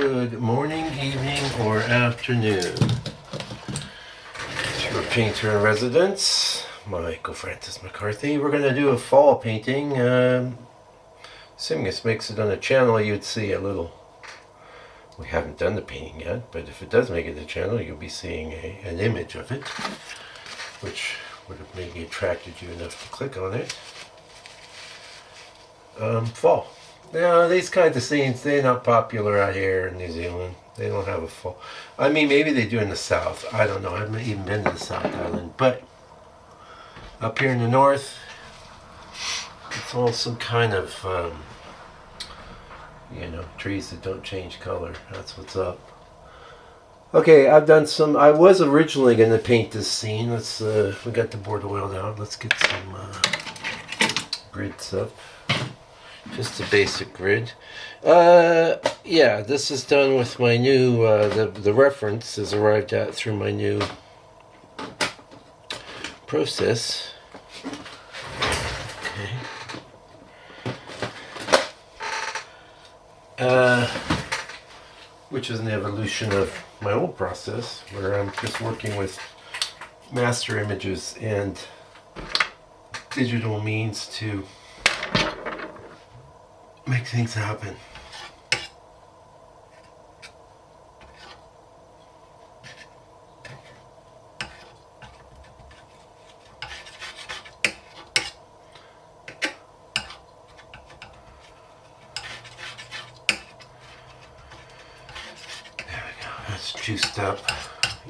Good morning, evening, or afternoon. It's your painter in residence, Michael Francis McCarthy. We're going to do a fall painting. Assuming this makes it on the channel, you'd see a little. We haven't done the painting yet, but if it does make it to the channel, you'll be seeing an image of it, which would have maybe attracted you enough to click on it. Fall. Now, these kinds of scenes, they're not popular out here in New Zealand. They don't have a fall. I mean, maybe they do in the south. I don't know. I haven't even been to the South Island. But up here in the north, it's all some kind of, trees that don't change color. That's what's up. Okay, I've done some. I was originally going to paint this scene. We got the board oiled out. Let's get some grids up. Just a basic grid. Yeah, this is done with my new, the reference is arrived at through my new process. Okay. Which is an evolution of my old process, where I'm just working with master images and digital means to make things happen. There we go. That's juiced up.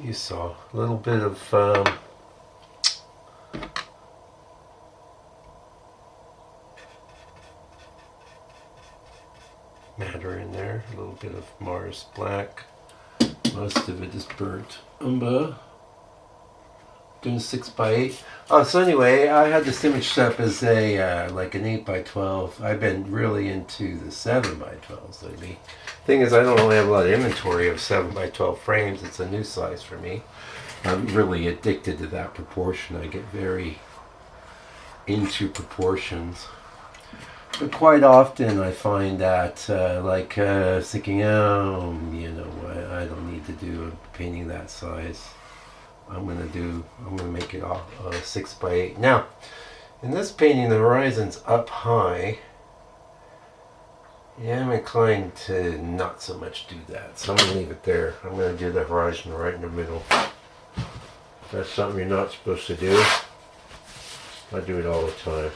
You saw a little bit of matter in there, a little bit of Mars black. Most of it is burnt umber. Doing 6x8. So anyway, I had this image set up as a like an 8x12. I've been really into the 7x12s lately. Thing is, I don't really have a lot of inventory of 7x12 frames. It's a new size for me. I'm really addicted to that proportion. I get very into proportions. But quite often I find that, thinking, I don't need to do a painting that size. I'm gonna make it all 6x8. Now, in this painting, the horizon's up high. Yeah, I'm inclined to not so much do that, so I'm gonna leave it there. I'm gonna do the horizon right in the middle. If that's something you're not supposed to do, I do it all the time.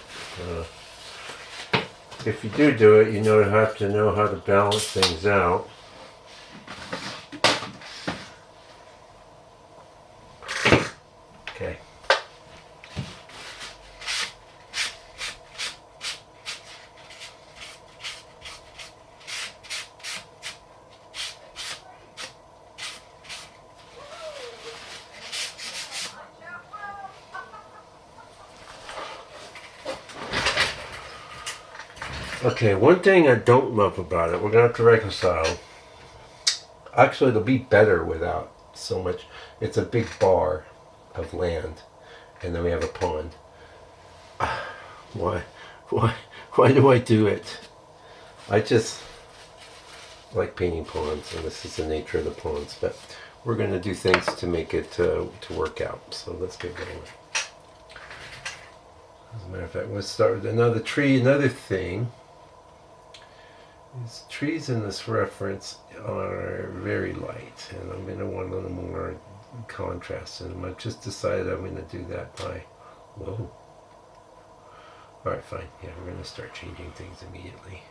If you do it, you have to know how to balance things out. Okay. Okay, one thing I don't love about it, we're going to have to reconcile. Actually, it'll be better without so much. It's a big bar of land, and then we have a pond. Why do I do it? I just like painting ponds, and this is the nature of the ponds, but we're going to do things to make it to work out, so let's get going. As a matter of fact, let's start with another tree. Another thing. These trees in this reference are very light, and I'm going to want a little more contrast in them. I've just decided I'm going to do that by, whoa. Alright, fine. Yeah, we're going to start changing things immediately.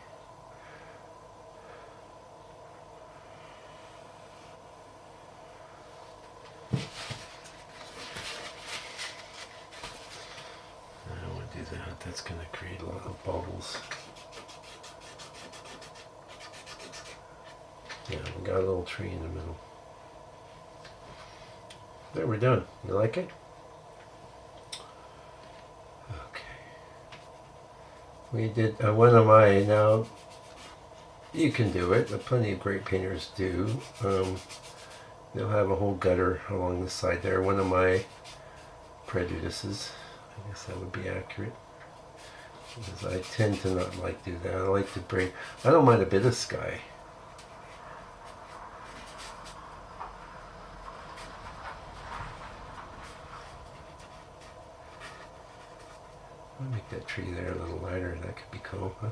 I don't want to do that. That's going to create a lot of bubbles. Yeah, we got a little tree in the middle. There, we're done. You like it? Okay. We did one of my, now, you can do it. Plenty of great painters do. They'll have a whole gutter along the side there. One of my prejudices. I guess that would be accurate. Because I tend to not like to do that. I like to bring, I don't mind a bit of sky. make that tree there a little lighter. That could be cool, huh?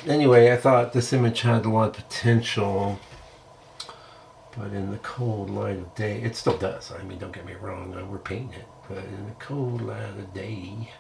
Anyway, I thought this image had a lot of potential, but in the cold light of day, it still does. I mean, don't get me wrong, we're painting it, but in the cold light of day,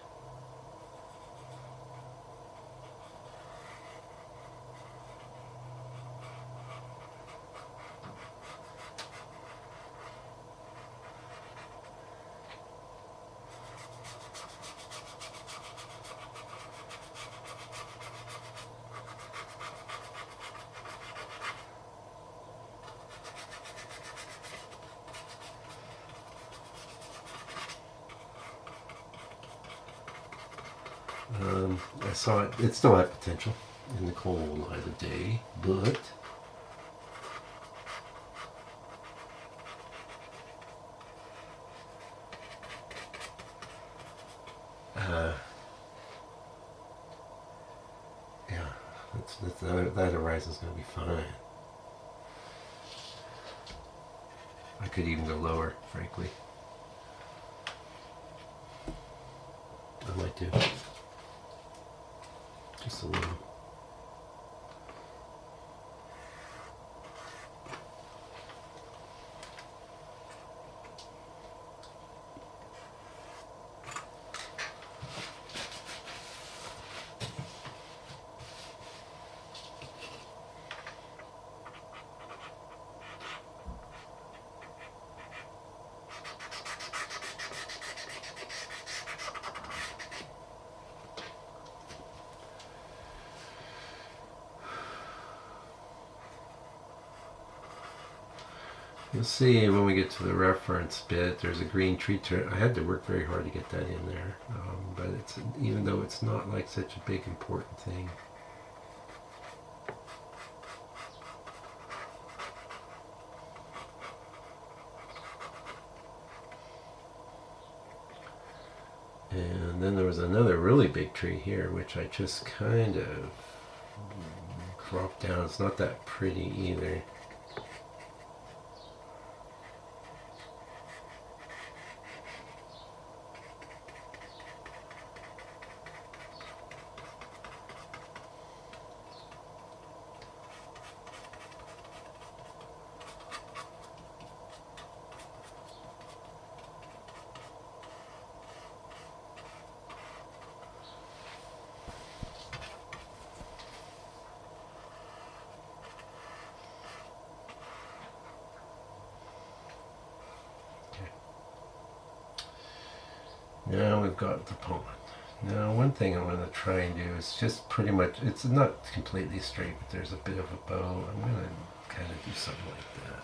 I saw it. It still had potential in the cold light of day, but yeah, that horizon's going to be fine. I could even go lower, frankly. I might do. Just a little. You'll see when we get to the reference bit, there's a green tree. I had to work very hard to get that in there, but it's, even though it's not like such a big important thing. And then there was another really big tree here, which I just kind of cropped down. It's not that pretty either. Now we've got the pond. Now one thing I'm going to try and do is just pretty much, it's not completely straight, but there's a bit of a bow. I'm going to kind of do something like that.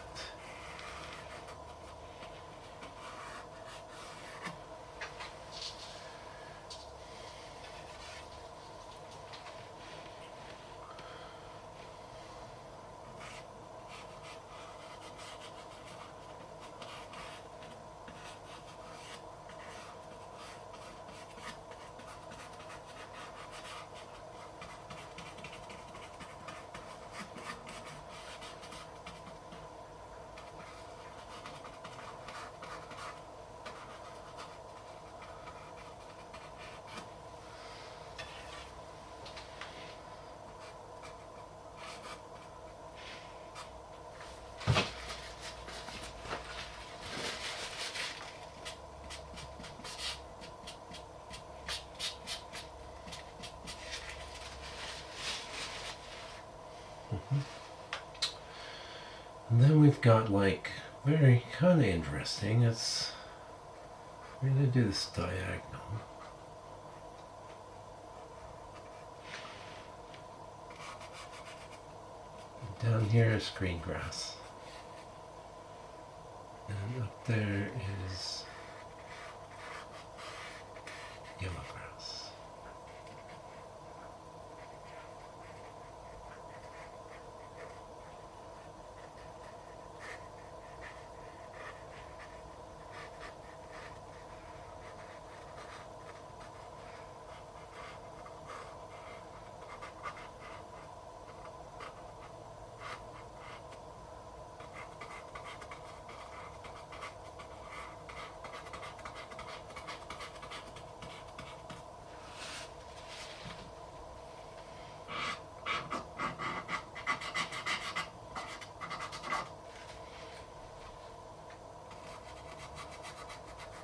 And then we've got, like, very kind of interesting, it's, we're going to do this diagonal. And down here is green grass. And up there is yellow grass.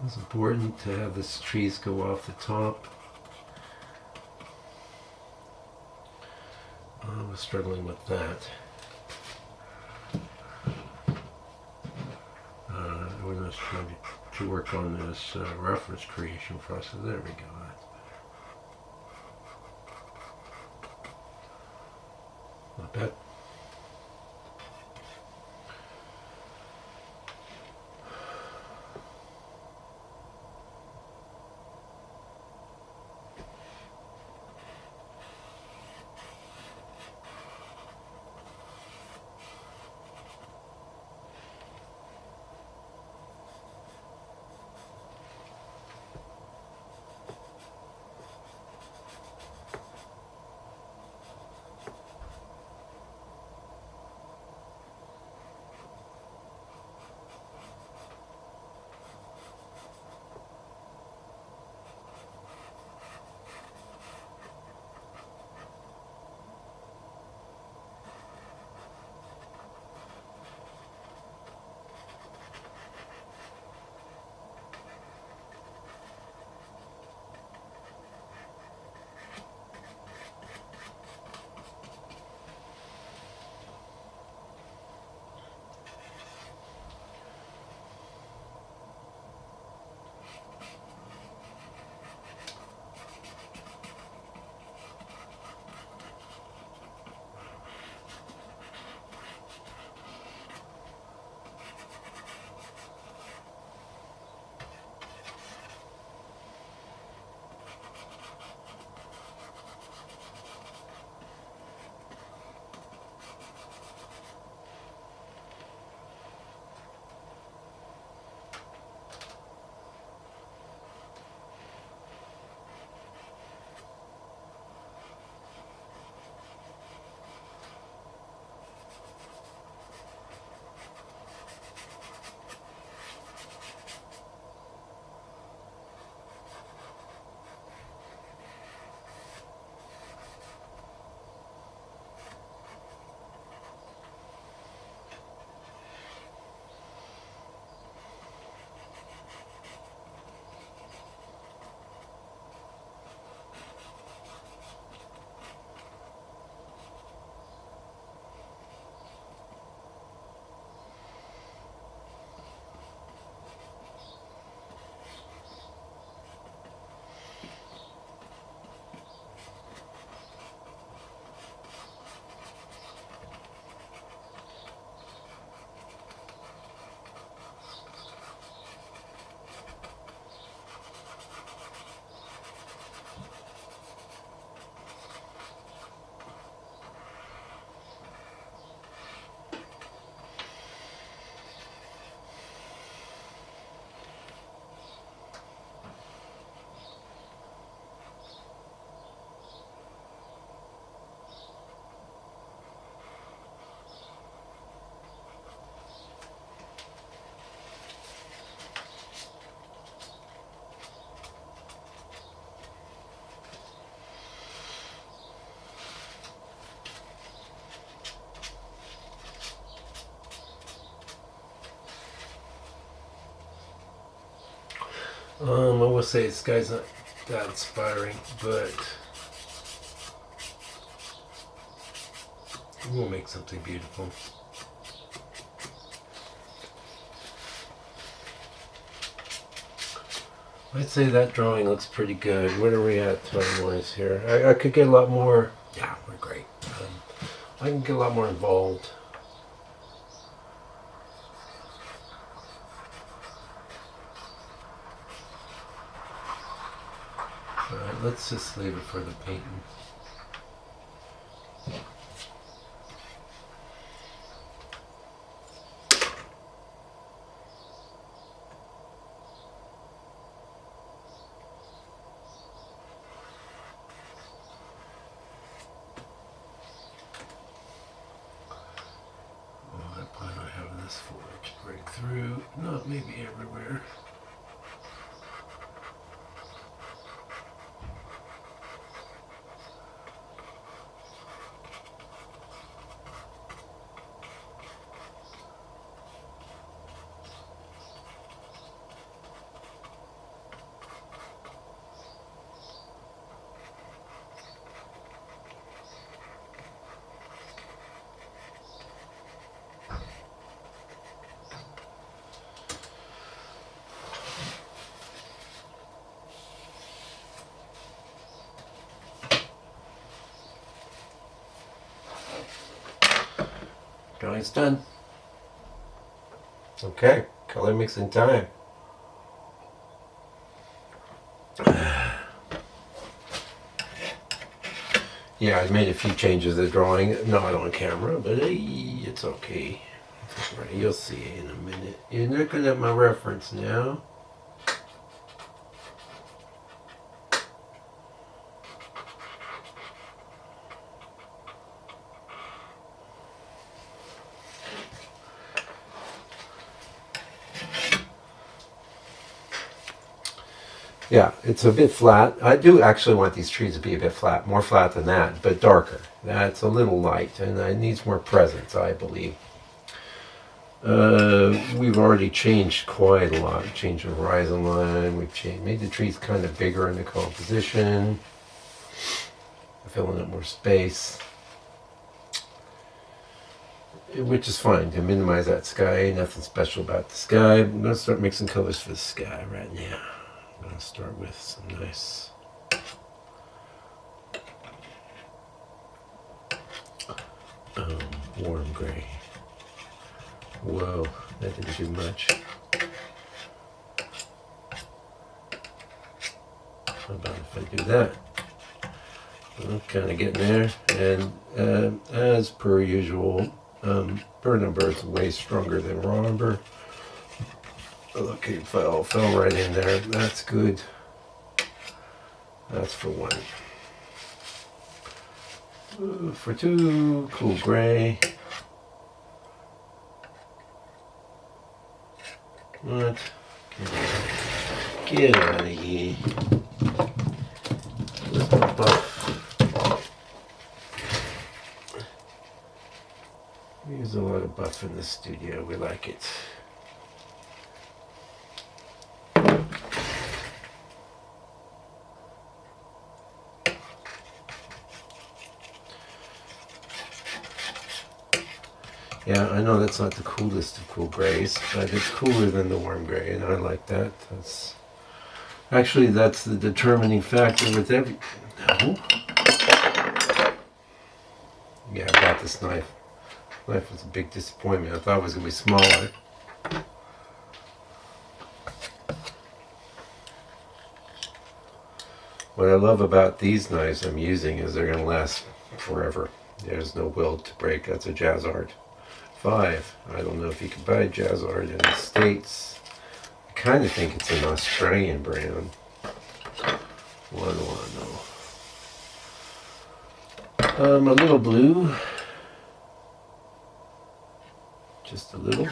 It's important to have the trees go off the top. I was struggling with that. We're not trying to work on this reference creation process. There we go. Not bad. I will say this guy's not that inspiring, but we'll make something beautiful. I'd say that drawing looks pretty good. Where are we at time-wise here? I could get a lot more. Yeah, we're great. I can get a lot more involved. Alright, let's just leave it for the painting. For it to break through, not maybe everywhere. Drawing's done. Okay, color mixing time. Yeah, I made a few changes to the drawing, not on camera, but it's okay. It's all right. You'll see in a minute. You're looking at my reference now. Yeah, it's a bit flat. I do actually want these trees to be a bit flat, more flat than that, but darker. That's a little light, and it needs more presence, I believe. We've already changed quite a lot. Changed the horizon line. We've made the trees kind of bigger in the composition, filling up more space, which is fine to minimize that sky. Nothing special about the sky. I'm going to start mixing colors for the sky right now. I'm going to start with some nice warm gray. Whoa, that didn't do much. How about if I do that? I'm kind of getting there, and as per usual, burn umber is way stronger than raw umber. Look, it fell right in there. That's good. That's for one. For two, cool gray. What? Get out of here. Where's my buff? We use a lot of buff in the studio. We like it. Yeah, I know that's not the coolest of cool grays, but it's cooler than the warm gray, and I like that. That's the determining factor with every. No. Yeah, I got this knife. Knife was a big disappointment. I thought it was gonna be smaller. What I love about these knives I'm using is they're gonna last forever. There's no weld to break. That's a Jazz Art 5. I don't know if you can buy Jazz Art in the States. I kind of think it's an Australian brand. What do I know? A little blue. Just a little.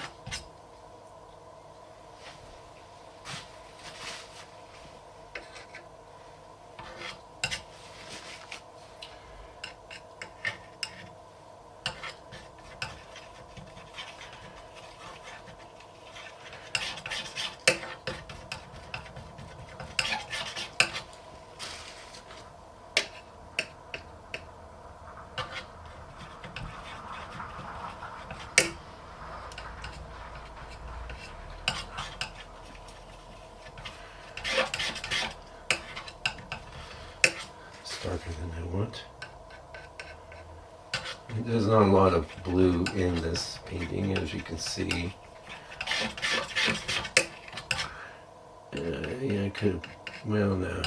Darker than I want. There's not a lot of blue in this painting, as you can see. Yeah, I could have, well, no.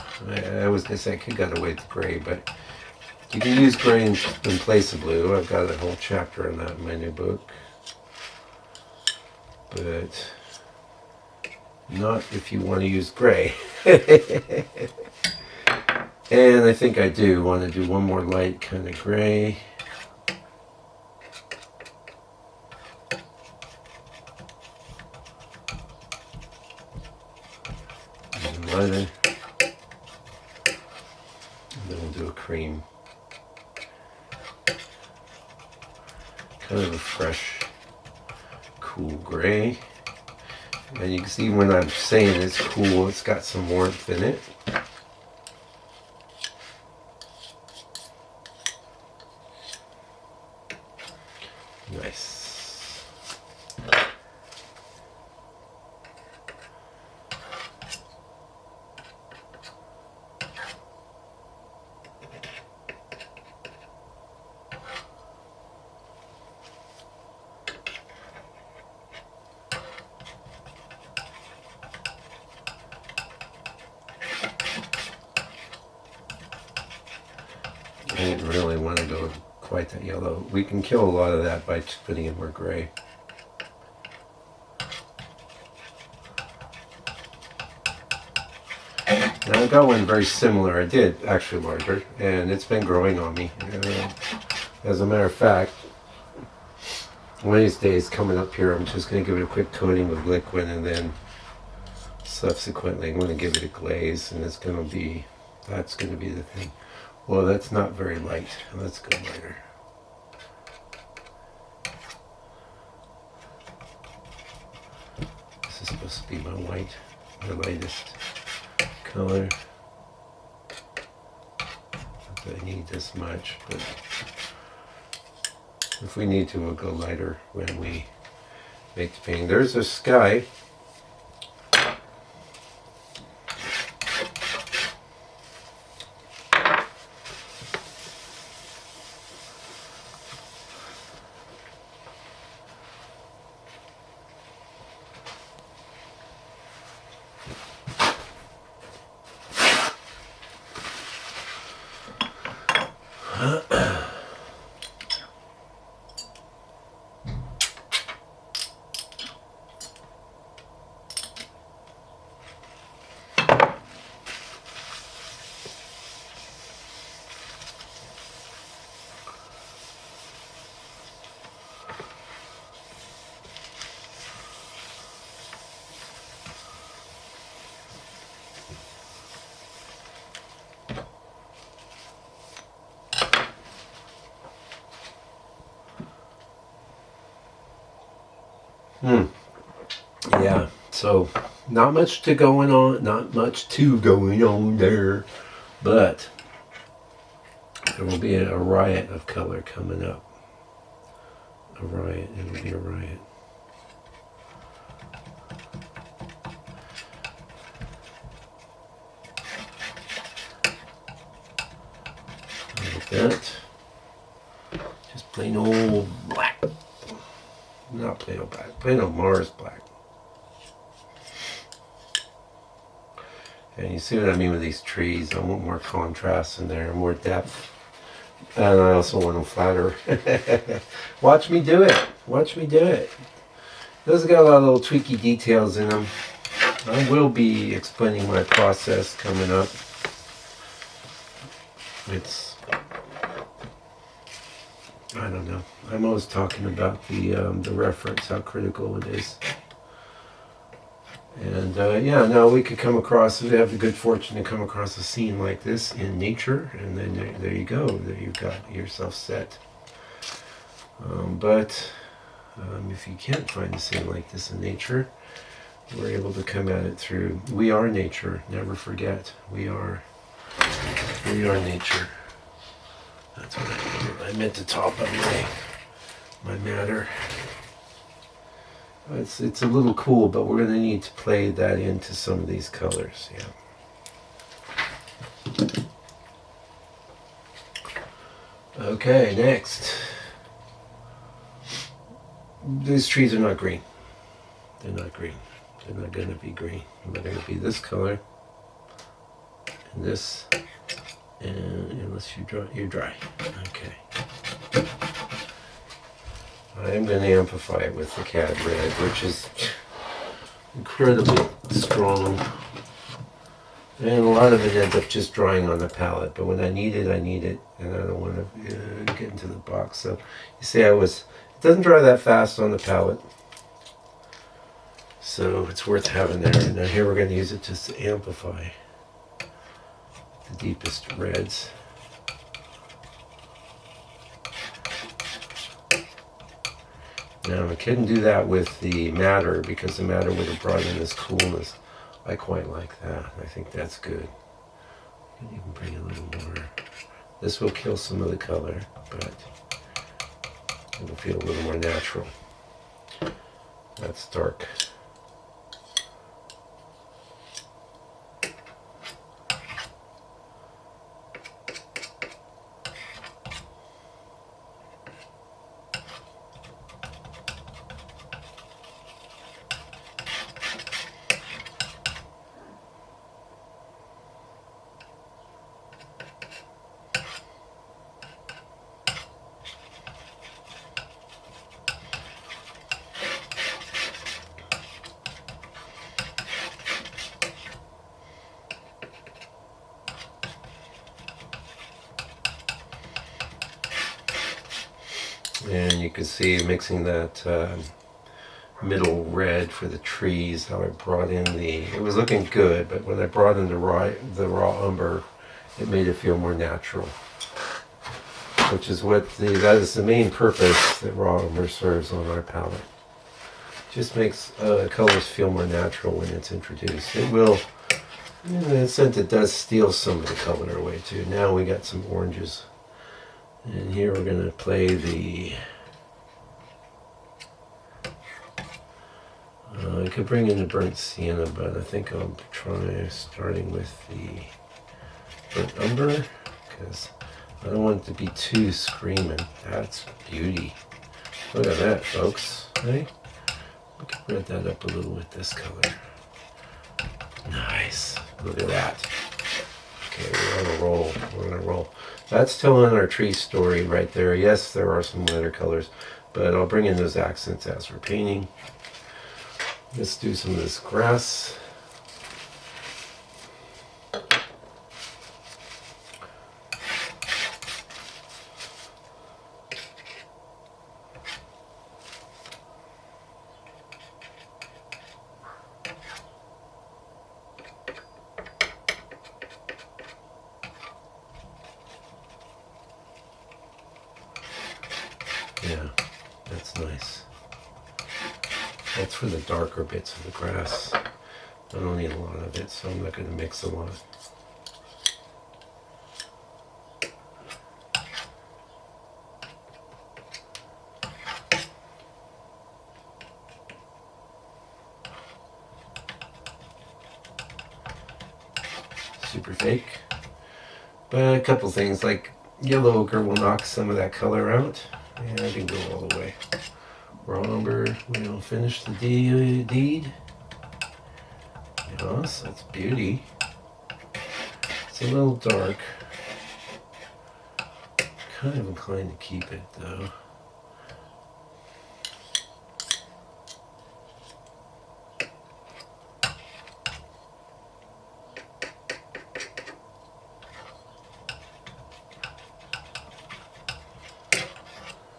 I was going to say I could have got away with gray, but you can use gray in place of blue. I've got a whole chapter on that in my new book. But not if you want to use gray. And I think I do want to do one more light kind of gray. And lighter. And then we'll do a cream. Kind of a fresh, cool gray. And you can see when I'm saying it's cool, it's got some warmth in it. Nice. didn't really want to go quite that yellow. We can kill a lot of that by just putting in more gray. Now I've got one very similar. I did actually larger, and it's been growing on me. As a matter of fact, one of these days coming up here, I'm just going to give it a quick coating with liquid, and then subsequently I'm going to give it a glaze, and that's going to be the thing. Well, that's not very light. Let's go lighter. This is supposed to be my white, my lightest color. Not that I need this much, but if we need to, we'll go lighter when we make the painting. There's a sky. Yeah, so not much going on there, but there will be a riot of color coming up. A riot, it'll be a riot. Like that. Just plain old black. Not plain old black, plain old Mars black. And you see what I mean with these trees. I want more contrast in there, more depth. And I also want them flatter. Watch me do it. Watch me do it. Those have got a lot of little tweaky details in them. I will be explaining my process coming up. I don't know. I'm always talking about the reference, how critical it is. And we could come across, we have the good fortune to come across a scene like this in nature, and then there you go, there you've got yourself set. But if you can't find a scene like this in nature, we're able to come at it through, we are nature, never forget, we are nature. That's what I meant to top up my matter. It's a little cool, but we're going to need to play that into some of these colors. Yeah. Okay, next. These trees are not green. They're not green. They're not going to be green. They're going to be this color and this, and unless you're dry. Okay. I'm going to amplify it with the Cad Red, which is incredibly strong. And a lot of it ends up just drying on the palette. But when I need it, and I don't want to get into the box. So you see it doesn't dry that fast on the palette. So it's worth having there. And now here we're going to use it just to amplify the deepest reds. Now I couldn't do that with the matter because the matter would have brought in this coolness. I quite like that. I think that's good. I can even bring a little more. This will kill some of the color, but it'll feel a little more natural. That's dark. and you can see mixing that middle red for the trees, how I brought in it was looking good, but when I brought in the raw umber, it made it feel more natural, which is that is the main purpose that raw umber serves on our palette. Just makes colors feel more natural when it's introduced. It will, in a sense, it does steal some of the color away too. Now we got some oranges, and here we're going to play the I could bring in the burnt sienna, but I think I'll try starting with the burnt umber, because I don't want it to be too screaming. That's beauty. Look at that, folks. Hey? We can red that up a little with this color. Nice. Look at that. Okay, we're on a roll. We're on a roll. That's telling our tree story right there. Yes, there are some lighter colors, but I'll bring in those accents as we're painting. Let's do some of this grass. Yeah, that's nice. That's for the darker bits of the grass. I don't need a lot of it, so I'm not going to mix a lot. Super fake. But a couple things, like yellow ochre will knock some of that color out. And I didn't go all the way. Raw umber, we'll finish the deed. Yes, that's beauty. It's a little dark. Kind of inclined to keep it though.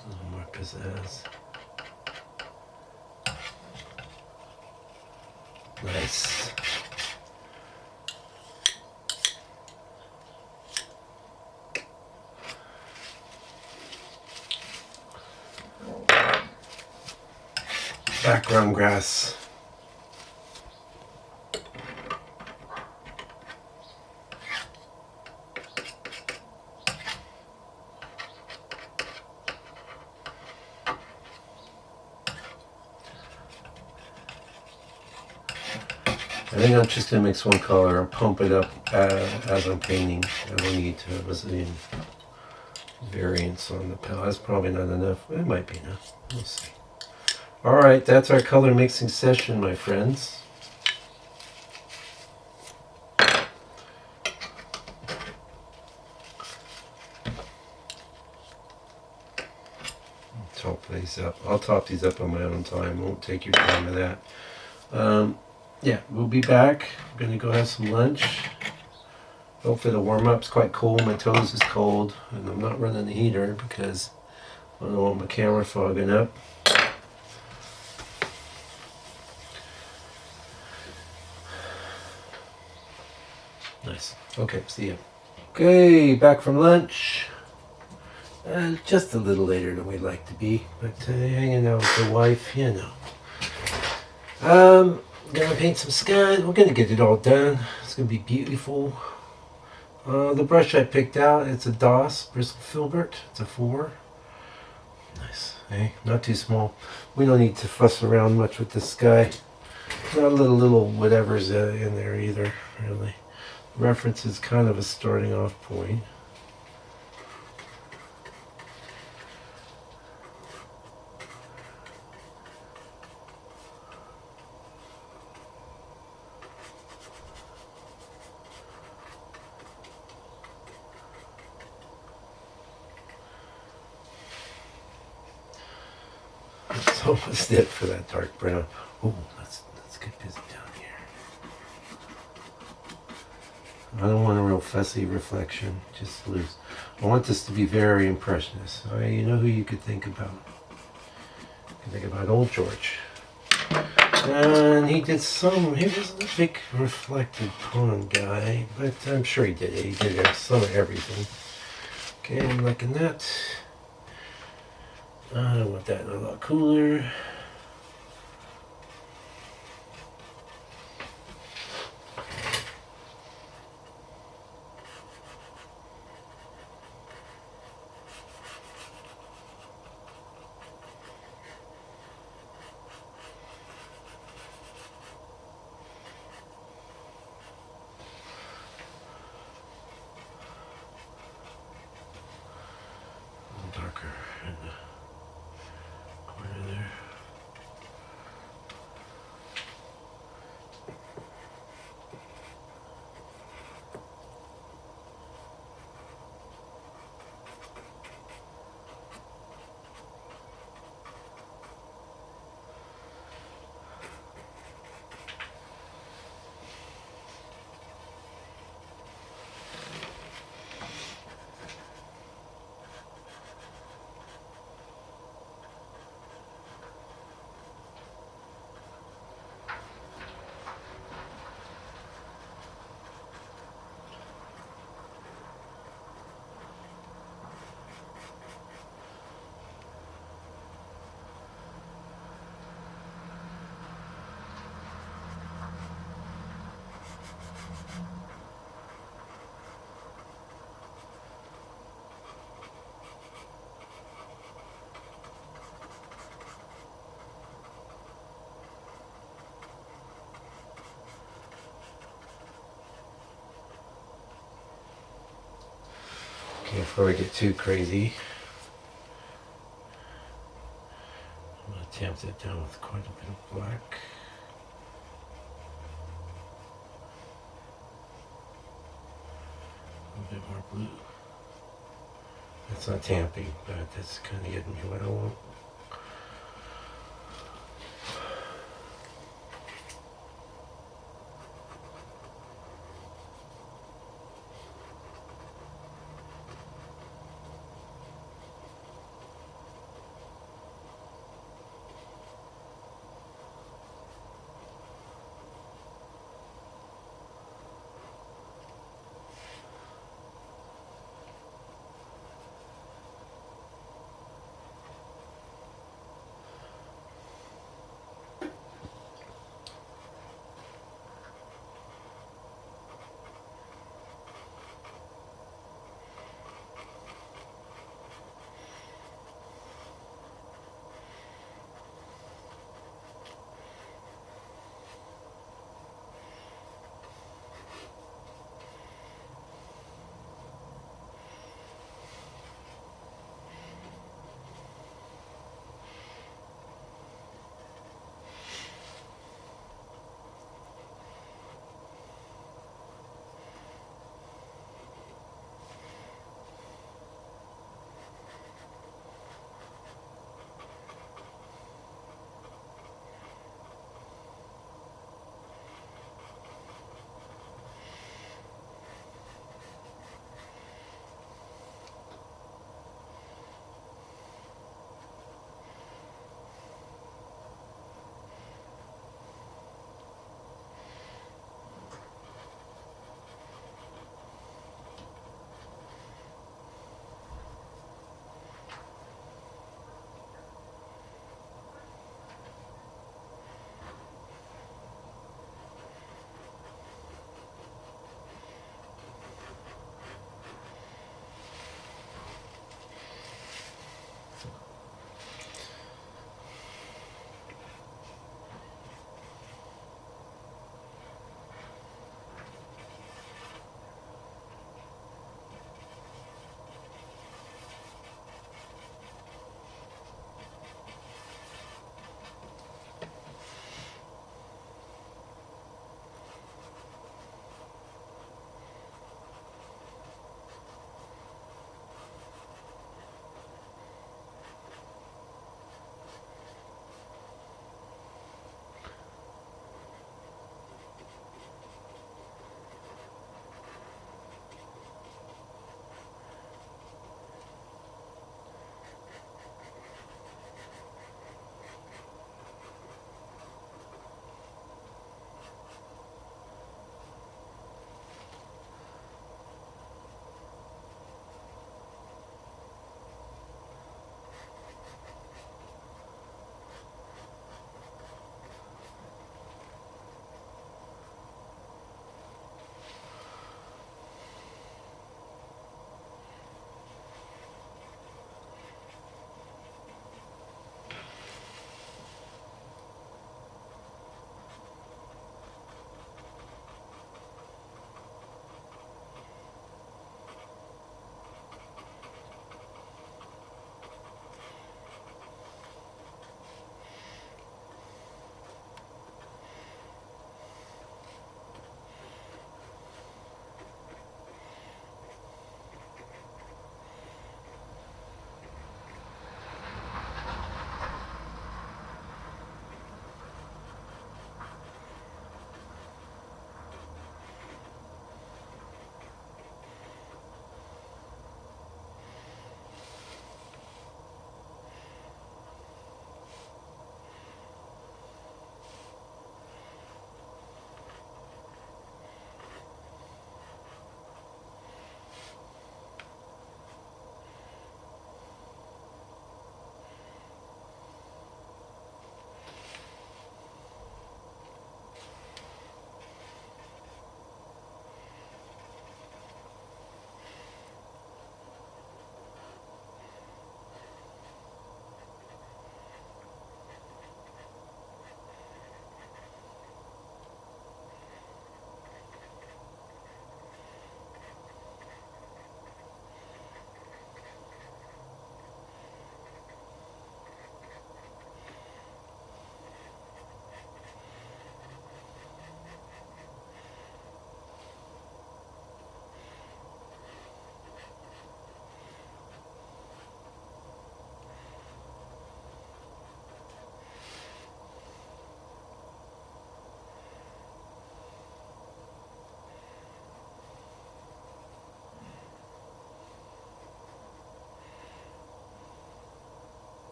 A little more pizzazz. Nice. Background grass. I think I'm just going to mix one color and pump it up as I'm painting. I don't need to have a zillion variants on the palette. That's probably not enough. It might be enough. We'll see. Alright, that's our color mixing session, my friends. Top these up. I'll top these up on my own time. Won't take your time with that. Yeah, we'll be back. I'm going to go have some lunch. Hopefully the warm-up's quite cold. My toes is cold. And I'm not running the heater because I don't want my camera fogging up. Nice. Okay, see ya. Okay, back from lunch. Just a little later than we'd like to be. But hanging out with the wife, you know. Gonna paint some sky. We're gonna get it all done. It's gonna be beautiful. The brush I picked out, it's a DOS Bristol Filbert. It's a 4. Nice. Hey, not too small. We don't need to fuss around much with this guy. Not a little whatever's in there either, really. Reference is kind of a starting off point. That's almost it for that dark brown. Oh, let's get busy down here. I don't want a real fussy reflection, just loose. I want this to be very impressionist. You know who you could think about. Think about old George. And he was a big reflected pond guy, but I'm sure he did it. He did some of everything. Okay, I'm liking that. I want that a lot cooler. Darker in the corner there. Okay, before we get too crazy, I'm going to tamp it down with quite a bit of black. A little bit more blue. That's not tamping, but that's kind of getting me what I want.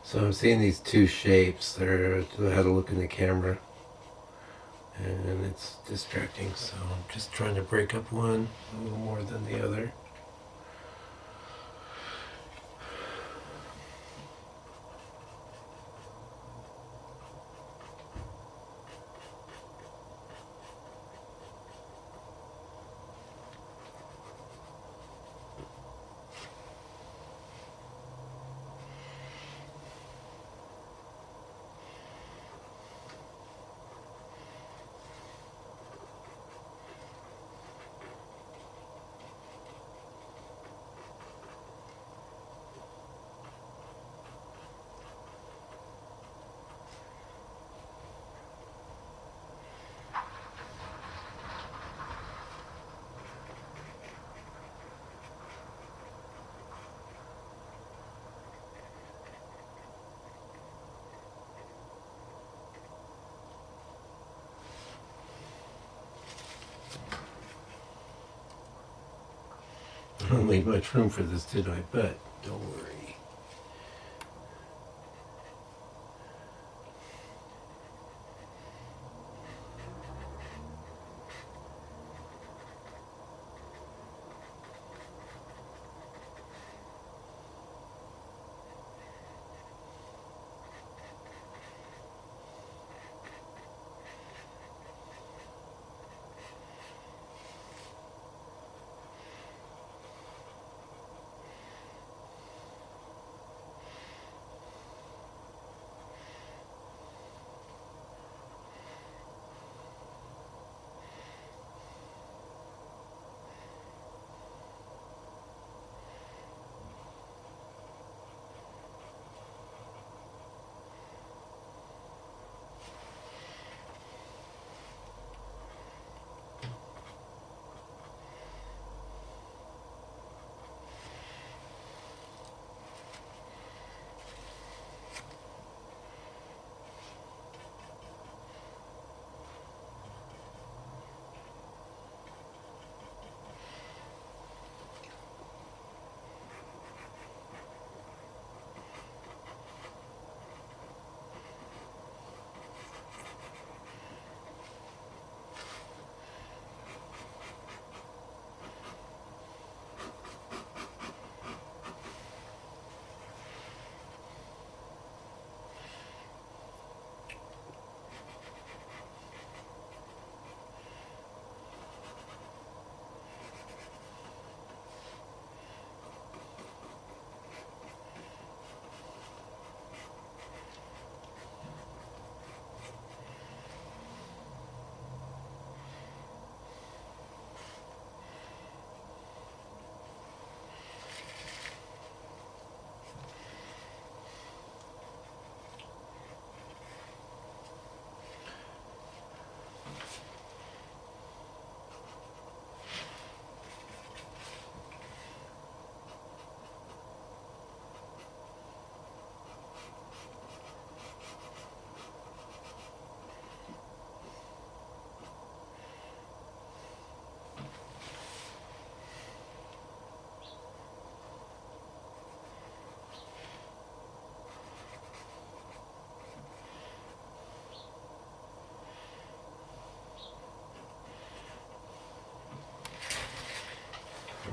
So I'm seeing these two shapes. I had to look in the camera, and it's distracting. So I'm just trying to break up one a little more than the other. I don't leave much room for this, did I? But don't worry.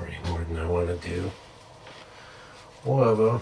Already more than I want to do. Whatever.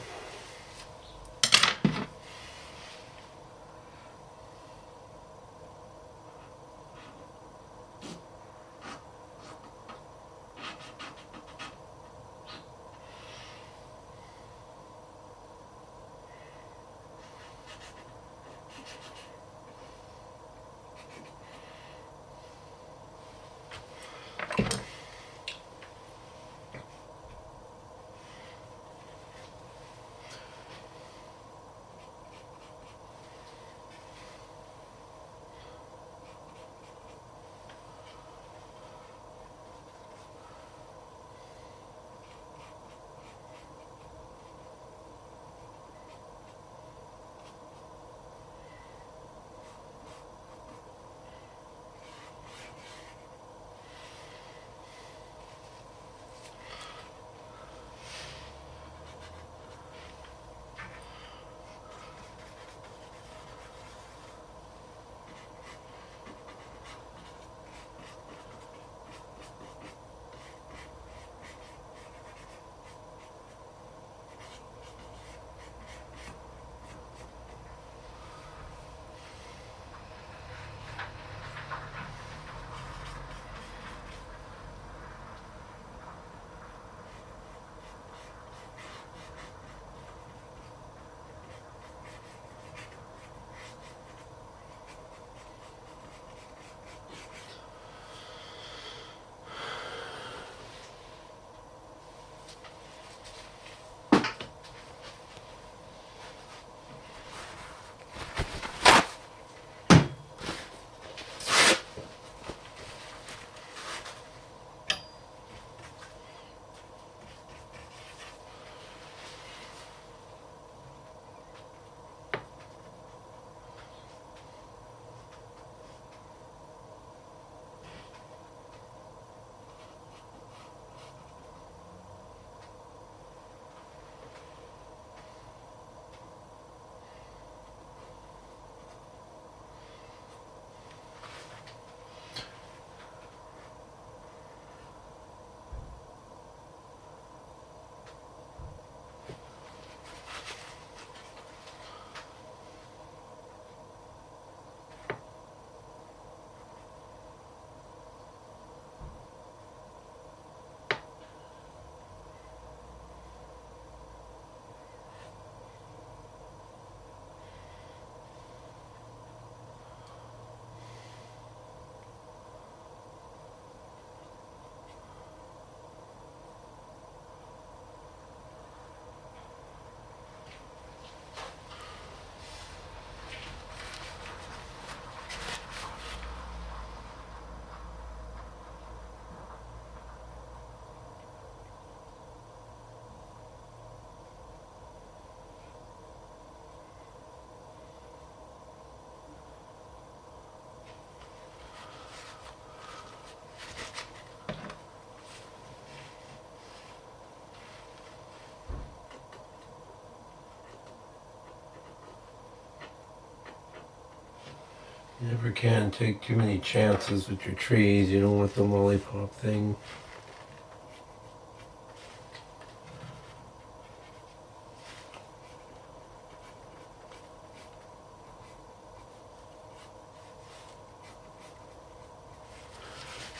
You never can take too many chances with your trees. You don't want the lollipop thing.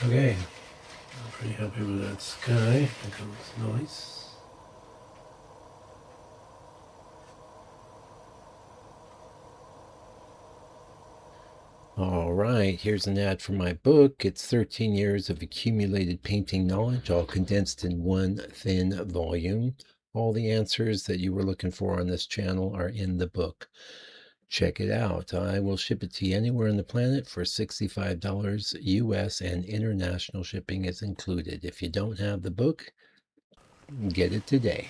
Okay, I'm pretty happy with that sky. I think it looks nice. All right, here's an ad for my book. It's 13 years of accumulated painting knowledge, all condensed in one thin volume. All the answers that you were looking for on this channel are in the book. Check it out. I will ship it to you anywhere on the planet for $65 US, and international shipping is included. If you don't have the book, get it today.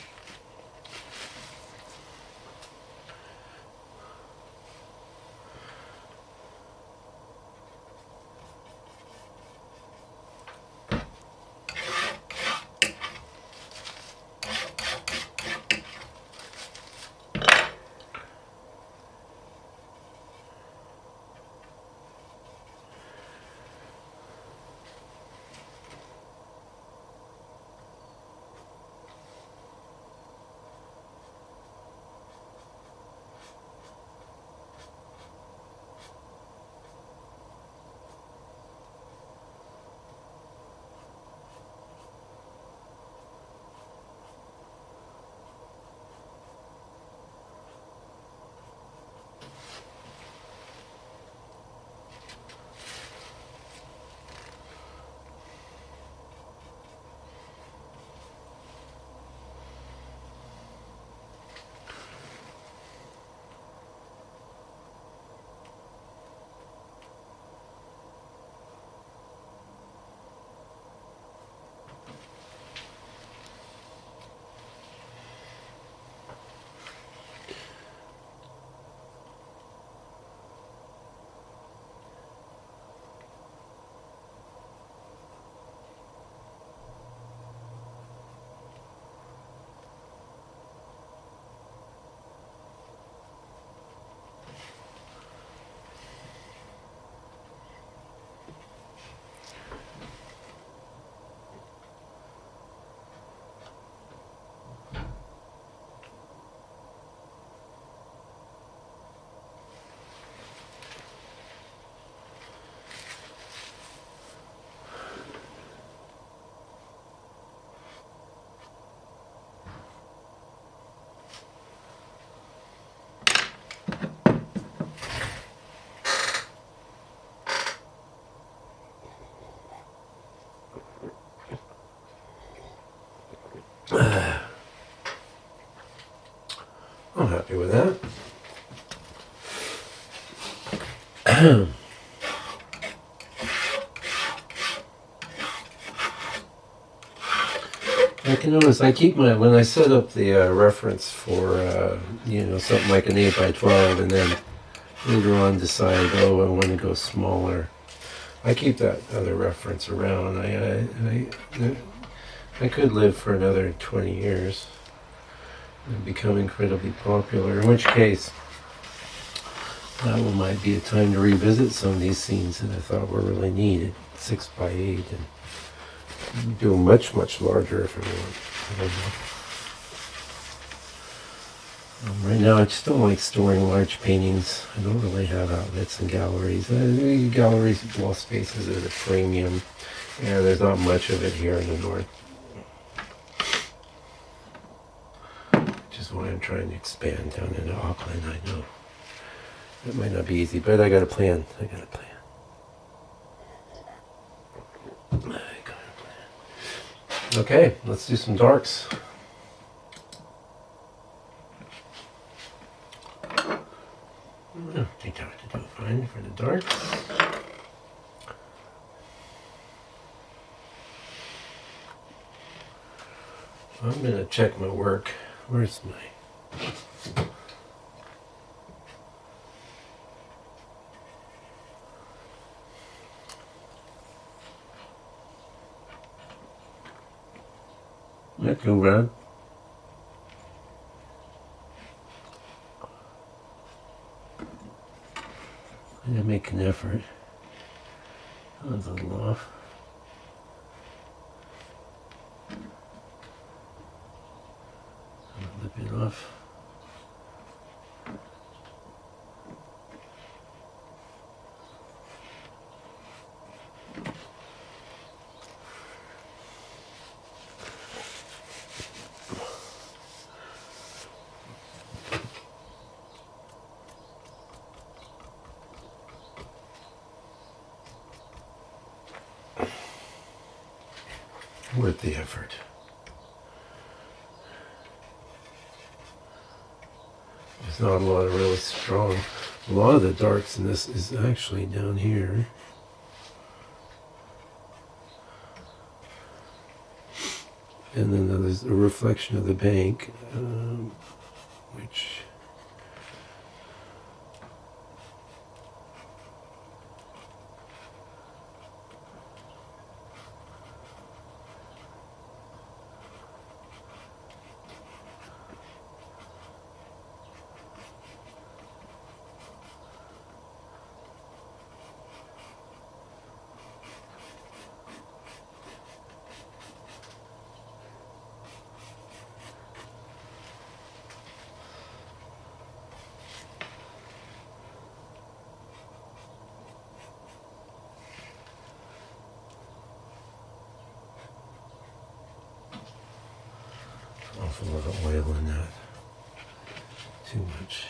I'm happy with that. I can notice I keep my, when I set up the reference for, something like an 8 by 12, and then later on decide, oh, I want to go smaller. I keep that other reference around. I could live for another 20 years and become incredibly popular, in which case that might be a time to revisit some of these scenes that I thought were really needed, 6 by 8, and do much, much larger if I want. I don't know. Right now I just don't like storing large paintings. I don't really have outlets in galleries. Galleries, wall spaces at a premium. Yeah, there's not much of it here in the north. Which is why I'm trying to expand down into Auckland, I know. It might not be easy, but I got a plan. Okay, let's do some darks. I think I have to do fine for the darks. I'm going to check my work. Where's my... That too bad. I make an effort. That was a little off. A little bit off. Worth the effort. There's not a lot of really strong. A lot of the darks in this is actually down here. And then there's a reflection of the bank, which awful lot of oil in that. Too much.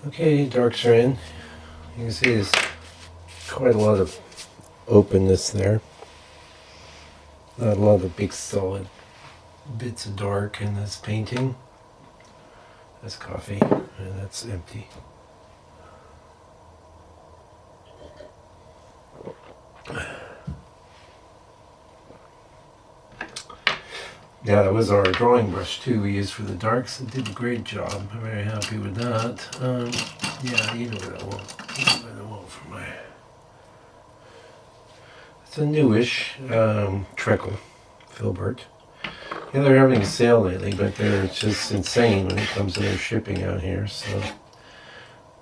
Okay, darks are in. You can see there's quite a lot of openness there. Not a lot of big solid bits of dark in this painting. That's coffee, and that's empty. Yeah, that was our drawing brush too we used for the darks. It did a great job. I'm very happy with that. Yeah, you know what I want. You know what I want for my... It's a newish treacle filbert. Yeah, they're having a sale lately, but they're just insane when it comes to their shipping out here. So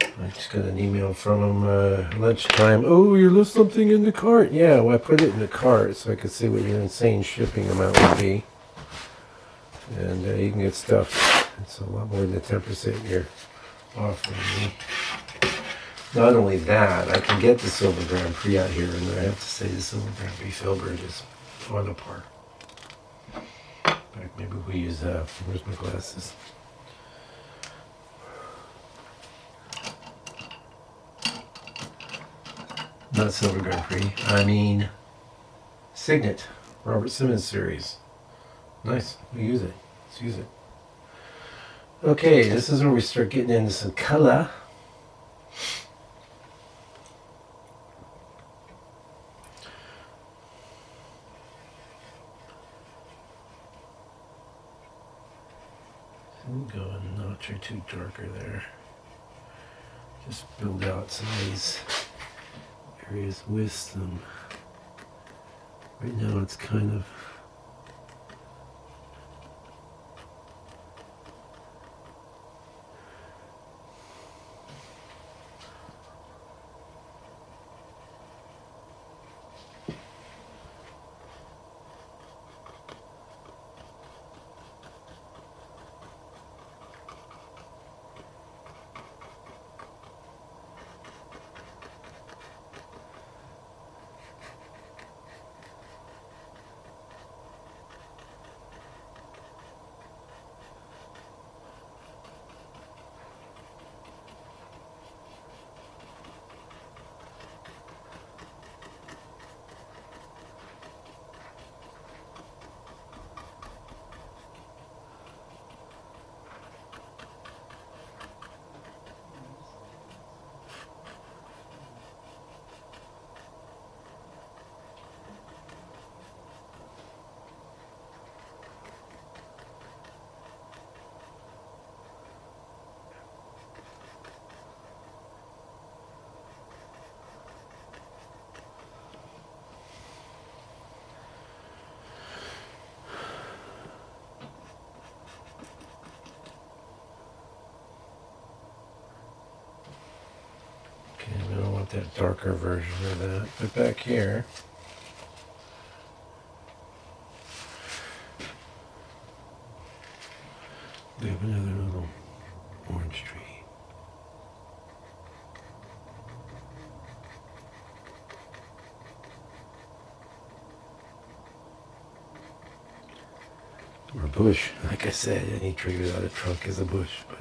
I just got an email from them lunchtime. Oh, you left something in the cart. Yeah, well, I put it in the cart so I could see what your insane shipping amount would be. And you can get stuff. It's a lot more than the 10% you're offering me. Not only that, I can get the Silver Grand Prix out here, and I have to say the Silver Grand Prix filbert is on a par. In fact, maybe we use where's my glasses? Not Silver Grand Prix. I mean Signet, Robert Simmons series. Nice. We use it. Let's use it. Okay, this is where we start getting into some color. Go a notch or two darker there. Just build out some of these areas with some. Right now it's kind of that darker version of that. But back here, we have another little orange tree. Or a bush. Like I said, any tree without a trunk is a bush. But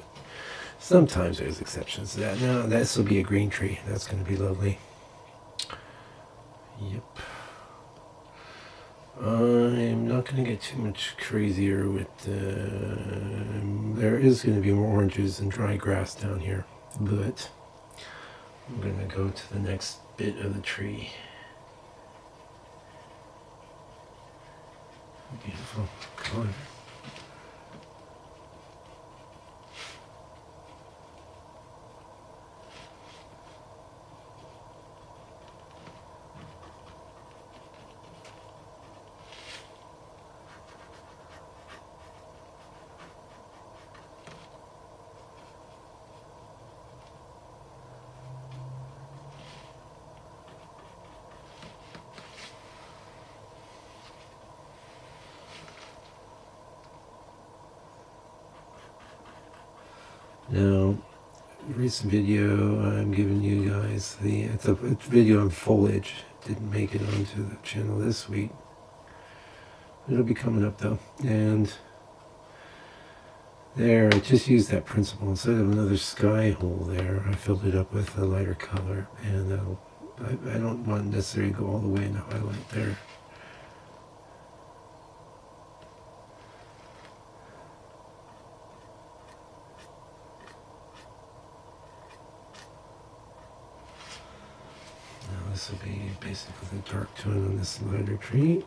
sometimes there's exceptions to that. Now, this will be a green tree. That's going to be lovely. Yep. I'm not going to get too much crazier with there is going to be more oranges and dry grass down here, but I'm going to go to the next bit of the tree. Beautiful color. Now, recent video I'm giving you guys it's a video on foliage. Didn't make it onto the channel this week. It'll be coming up though. And There, I just used that principle. Instead of another sky hole there, I filled it up with a lighter color. And I don't want necessarily to go all the way in the highlight there. Now this will be basically the dark tone on this lighter tree.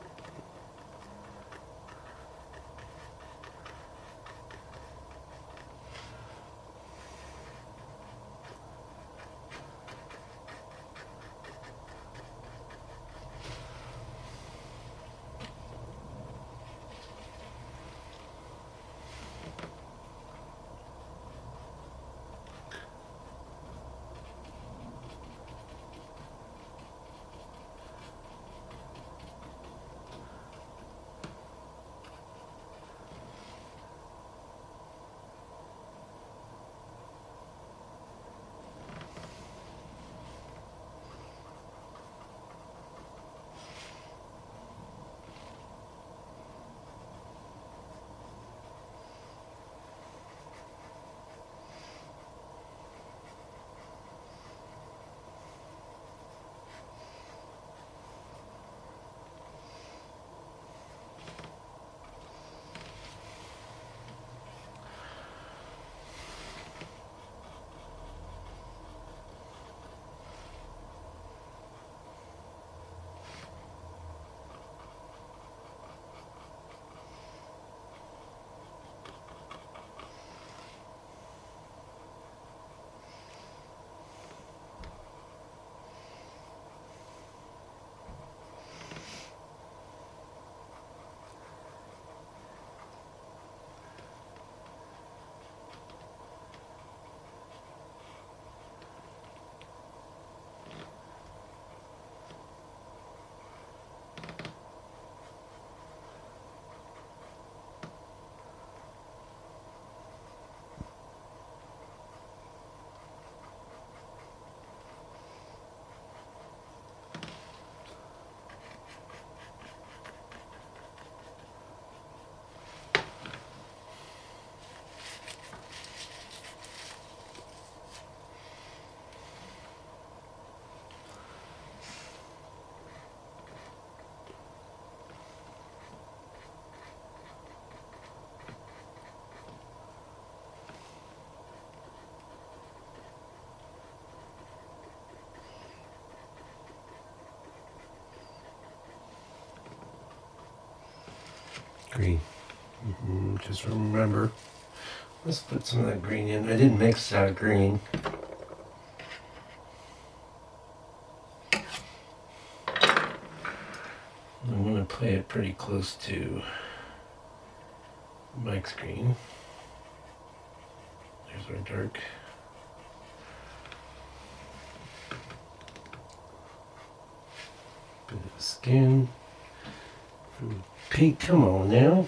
Green. Just remember, let's put some of that green in. I didn't mix that green. I'm going to play it pretty close to Mike's green. There's our dark. Bit of skin. Pink, come on now.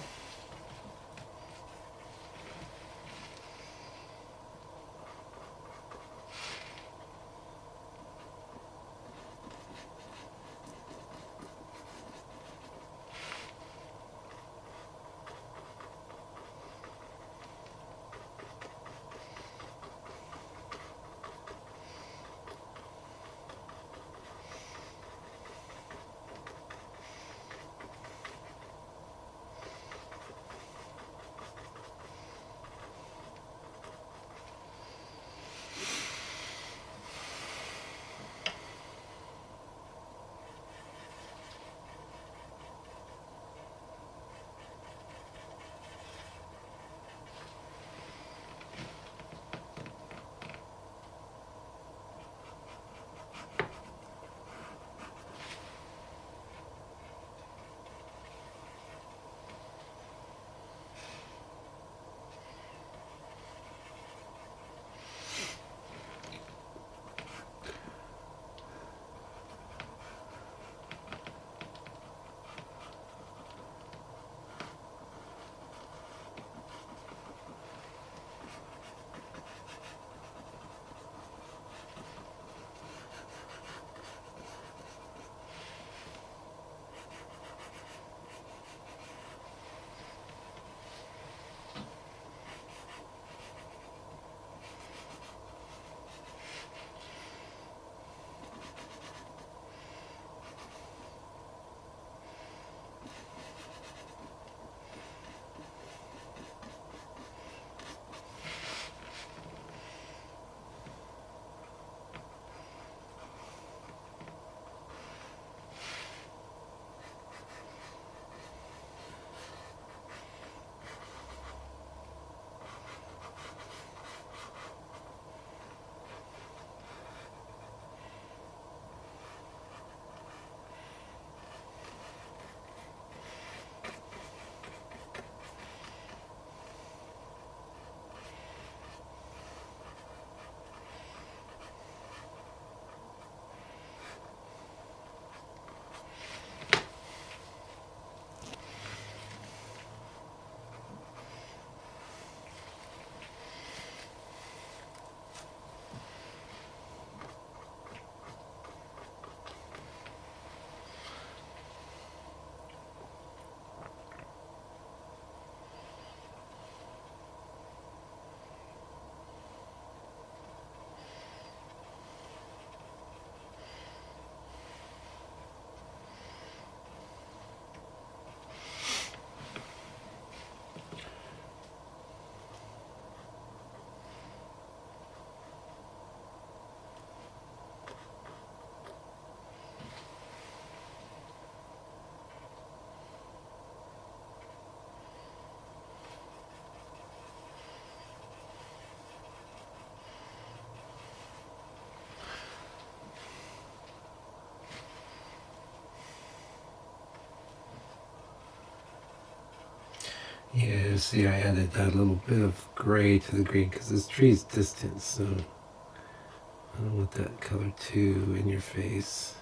You see, I added that little bit of gray to the green because this tree is distant, so I don't want that color too in your face.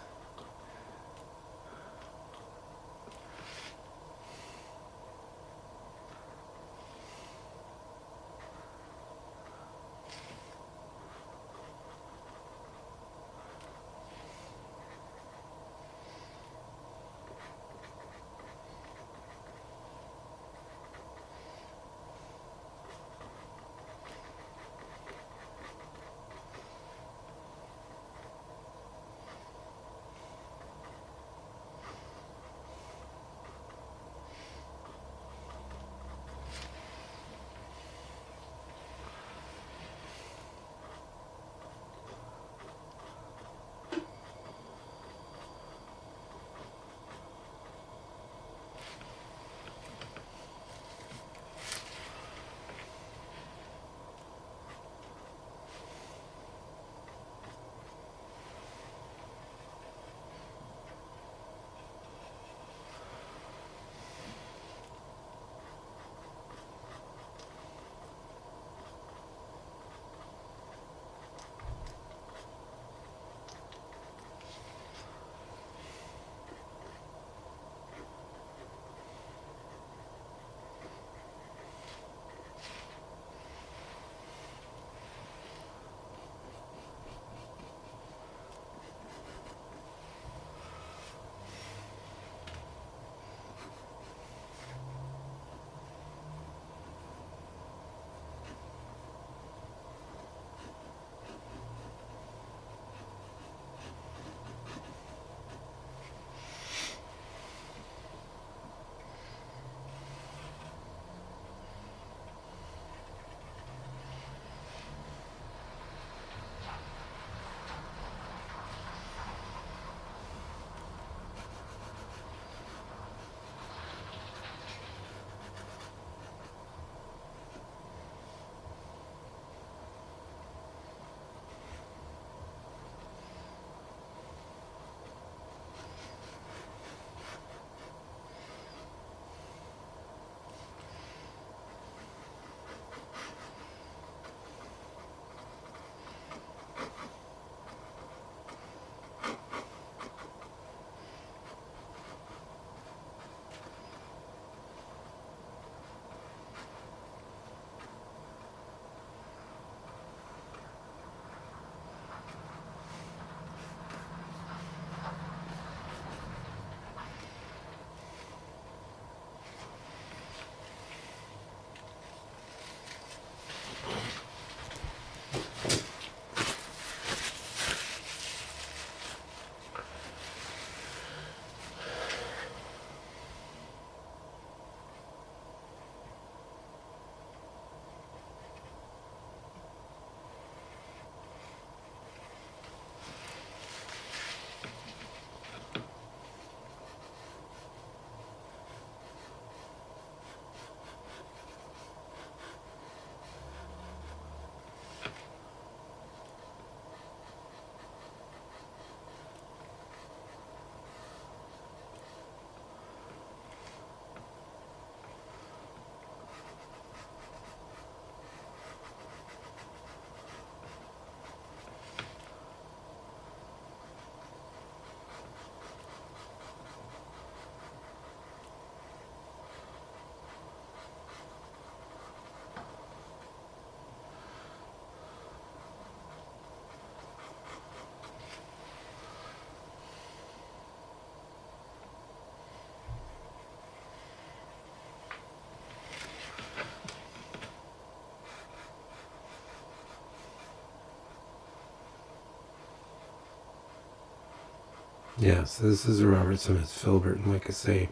Yeah, so this is a Robert Smith filbert, and like I say,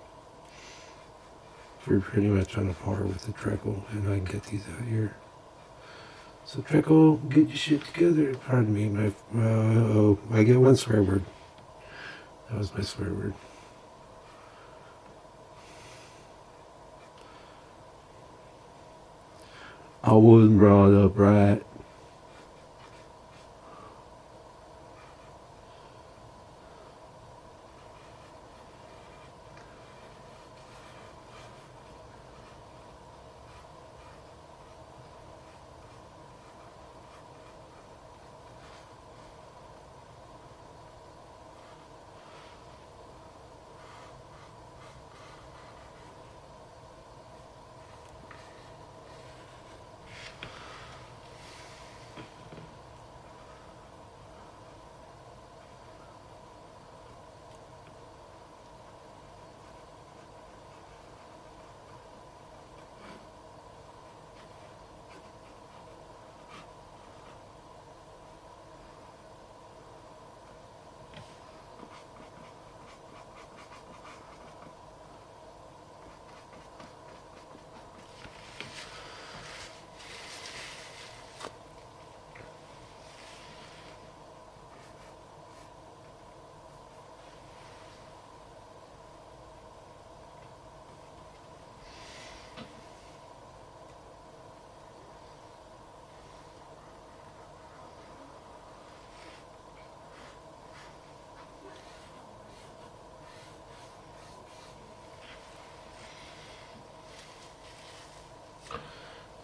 we're pretty much on a par with the treacle, and I can get these out here. So treacle, get your shit together. Pardon me, I get one swear word. That was my swear word. I wasn't brought up right.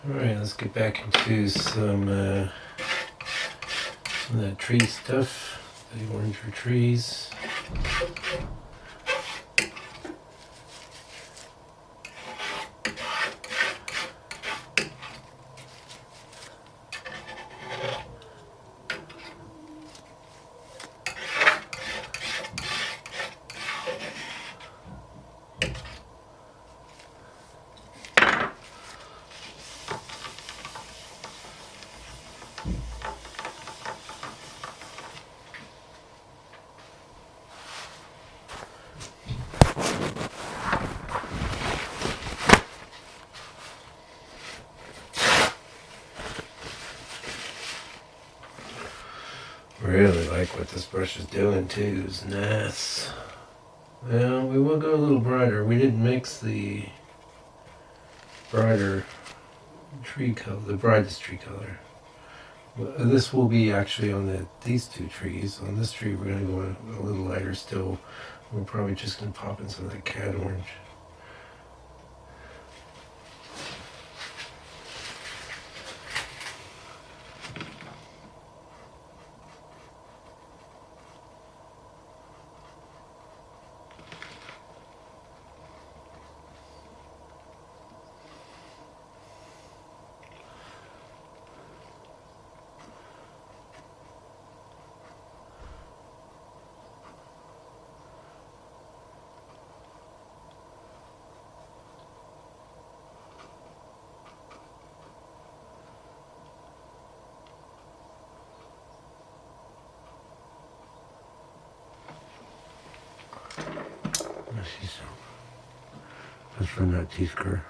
Alright, let's get back into some of that tree stuff. The orange for trees. Really like what this brush is doing too. It's nice. Well, we will go a little brighter. We didn't mix the brighter tree color, the brightest tree color. This will be actually on these two trees. On this tree, we're going to go a little lighter still. We're probably just going to pop in some of that cat orange. That's from that T-skirt.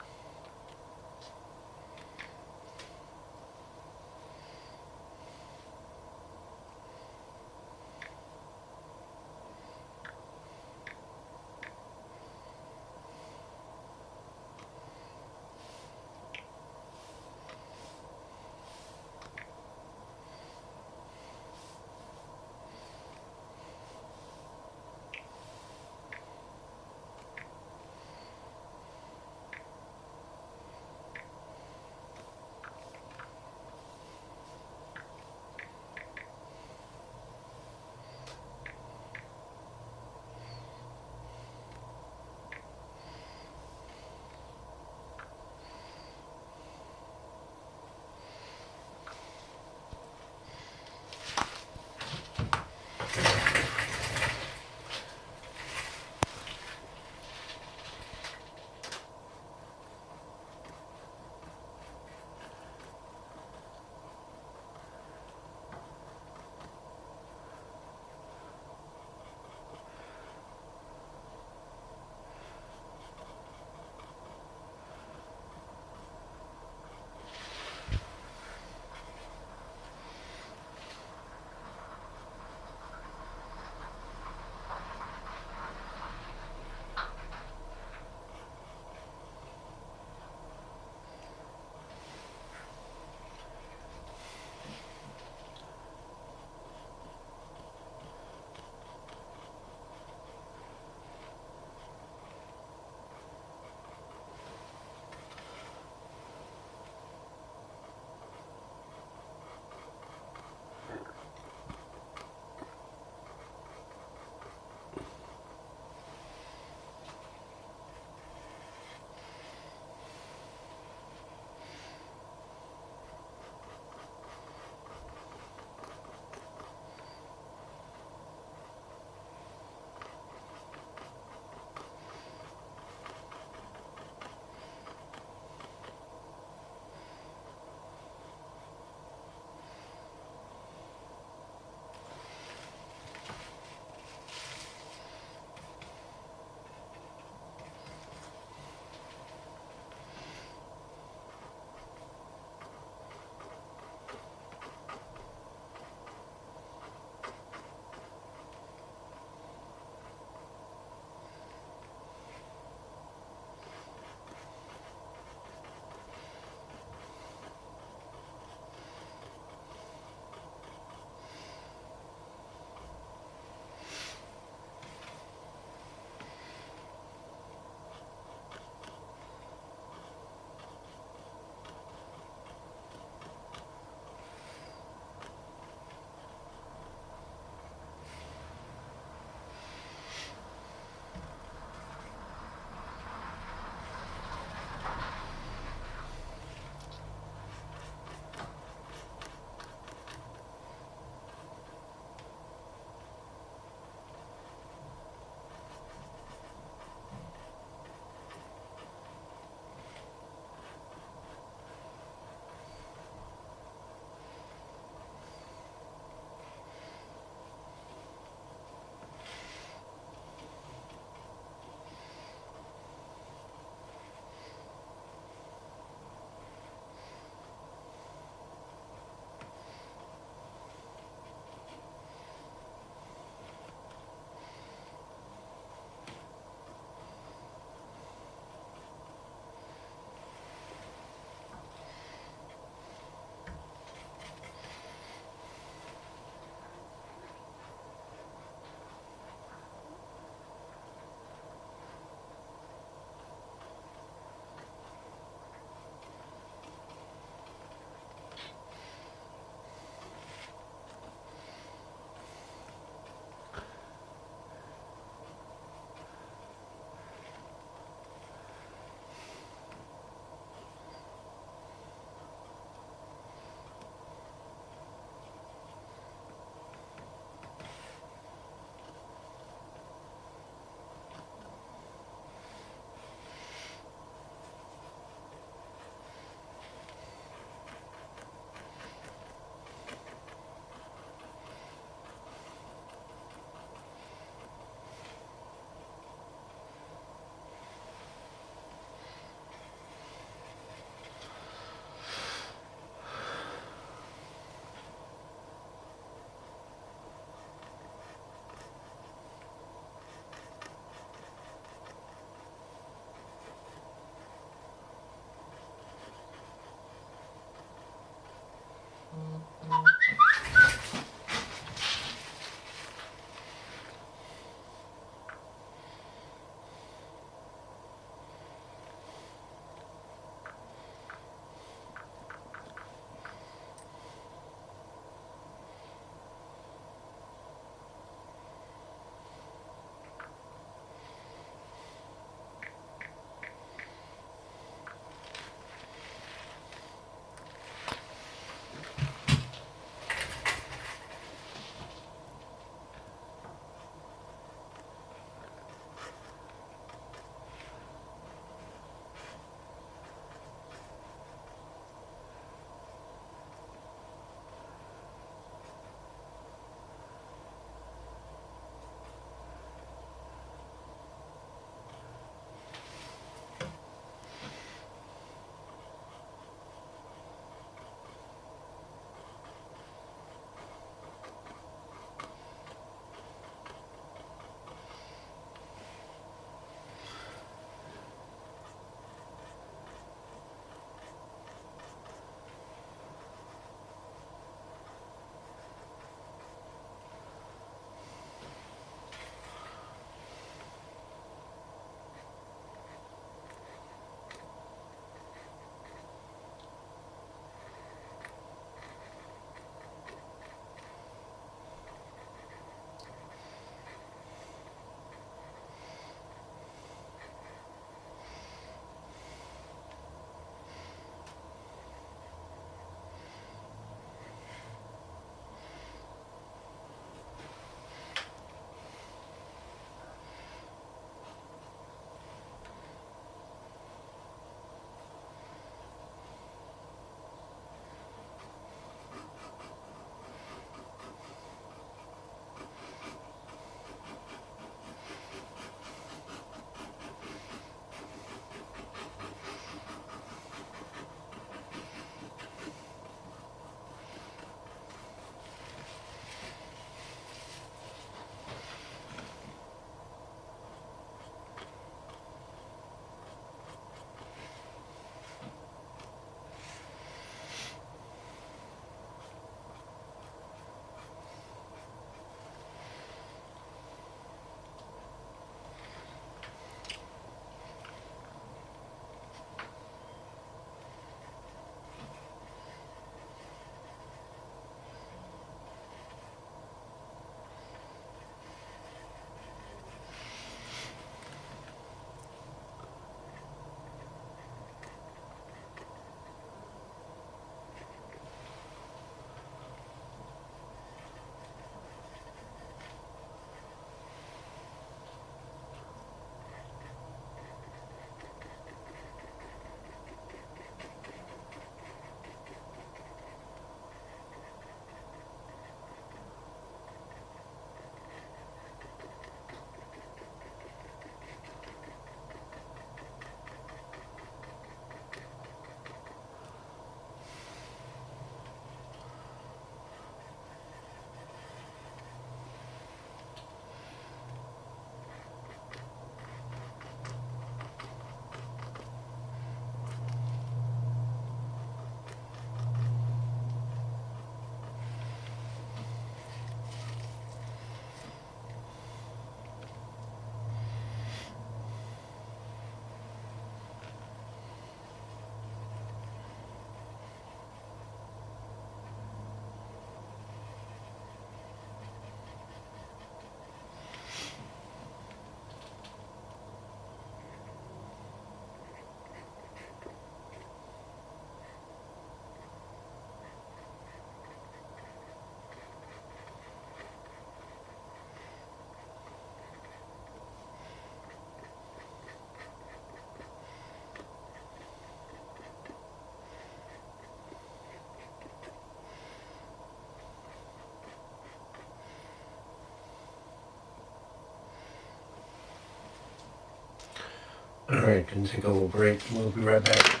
Alright, gonna take a little break. We'll be right back.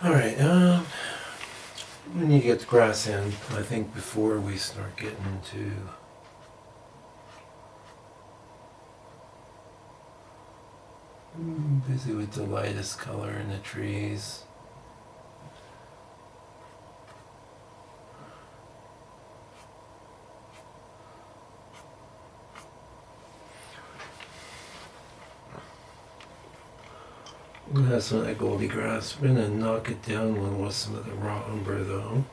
Alright, we need to get the grass in, I think, before we start getting into busy with the lightest color in the trees. We have some of that goldy grass. We're going to knock it down a little with some of the raw umber though.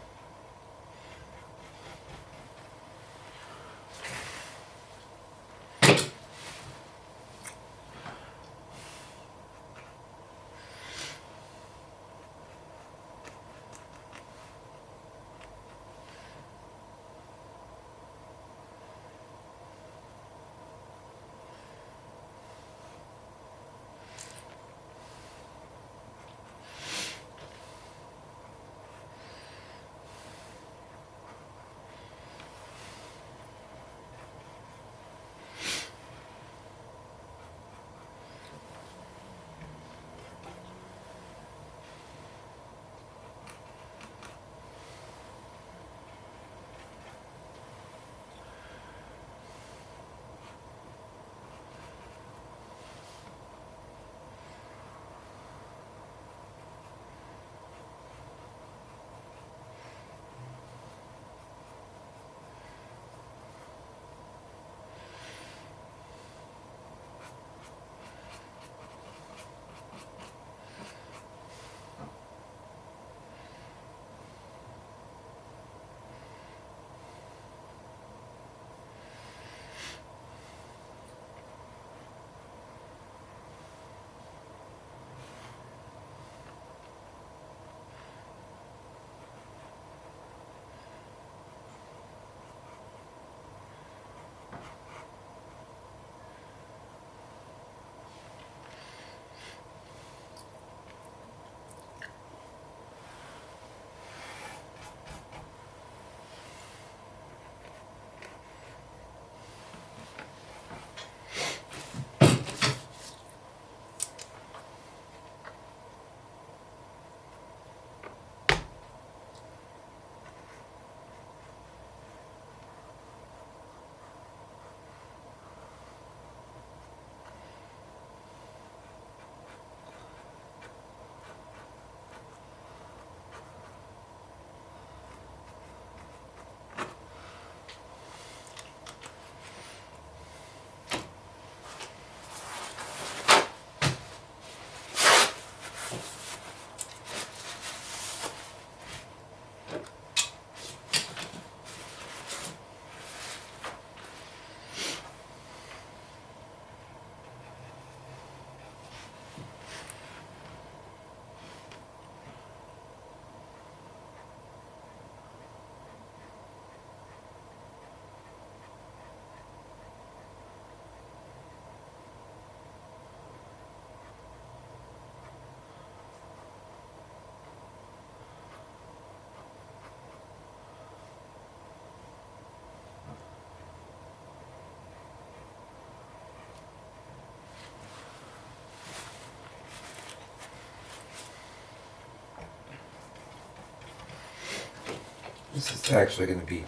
This is actually going to be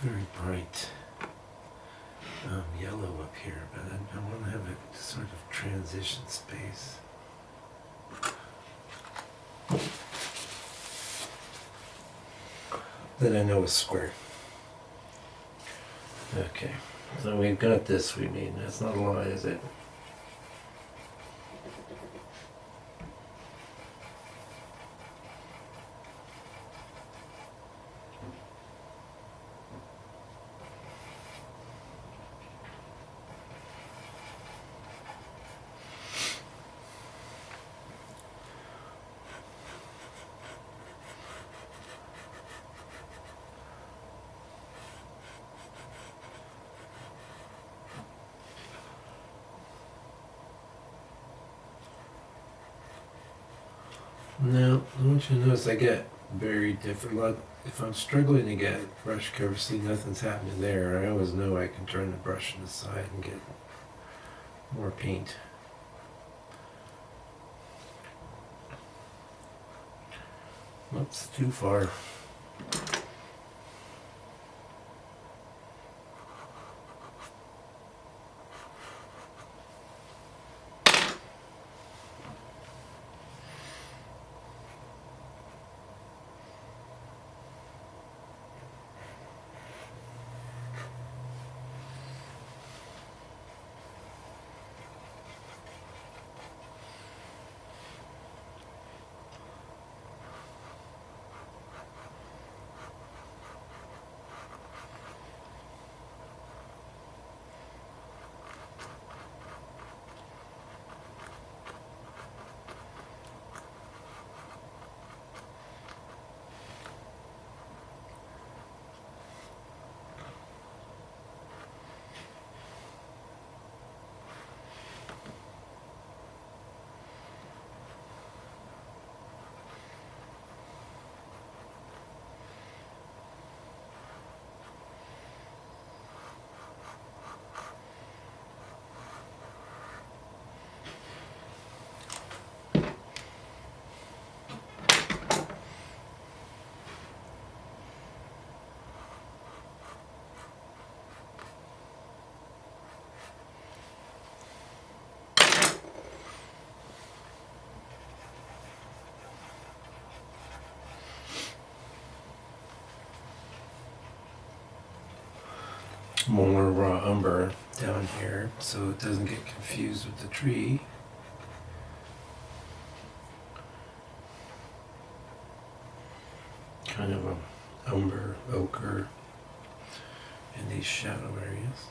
very bright yellow up here, but I want to have a sort of transition space. That I know is square. Okay, so we've got this, we mean. That's not a lie, is it? Now, I want you to notice I get very different. Like, if I'm struggling to get brush cover, see nothing's happening there, I always know I can turn the brush to the side and get more paint. Oops, too far. More raw umber down here so it doesn't get confused with the tree. Kind of a umber ochre in these shadow areas.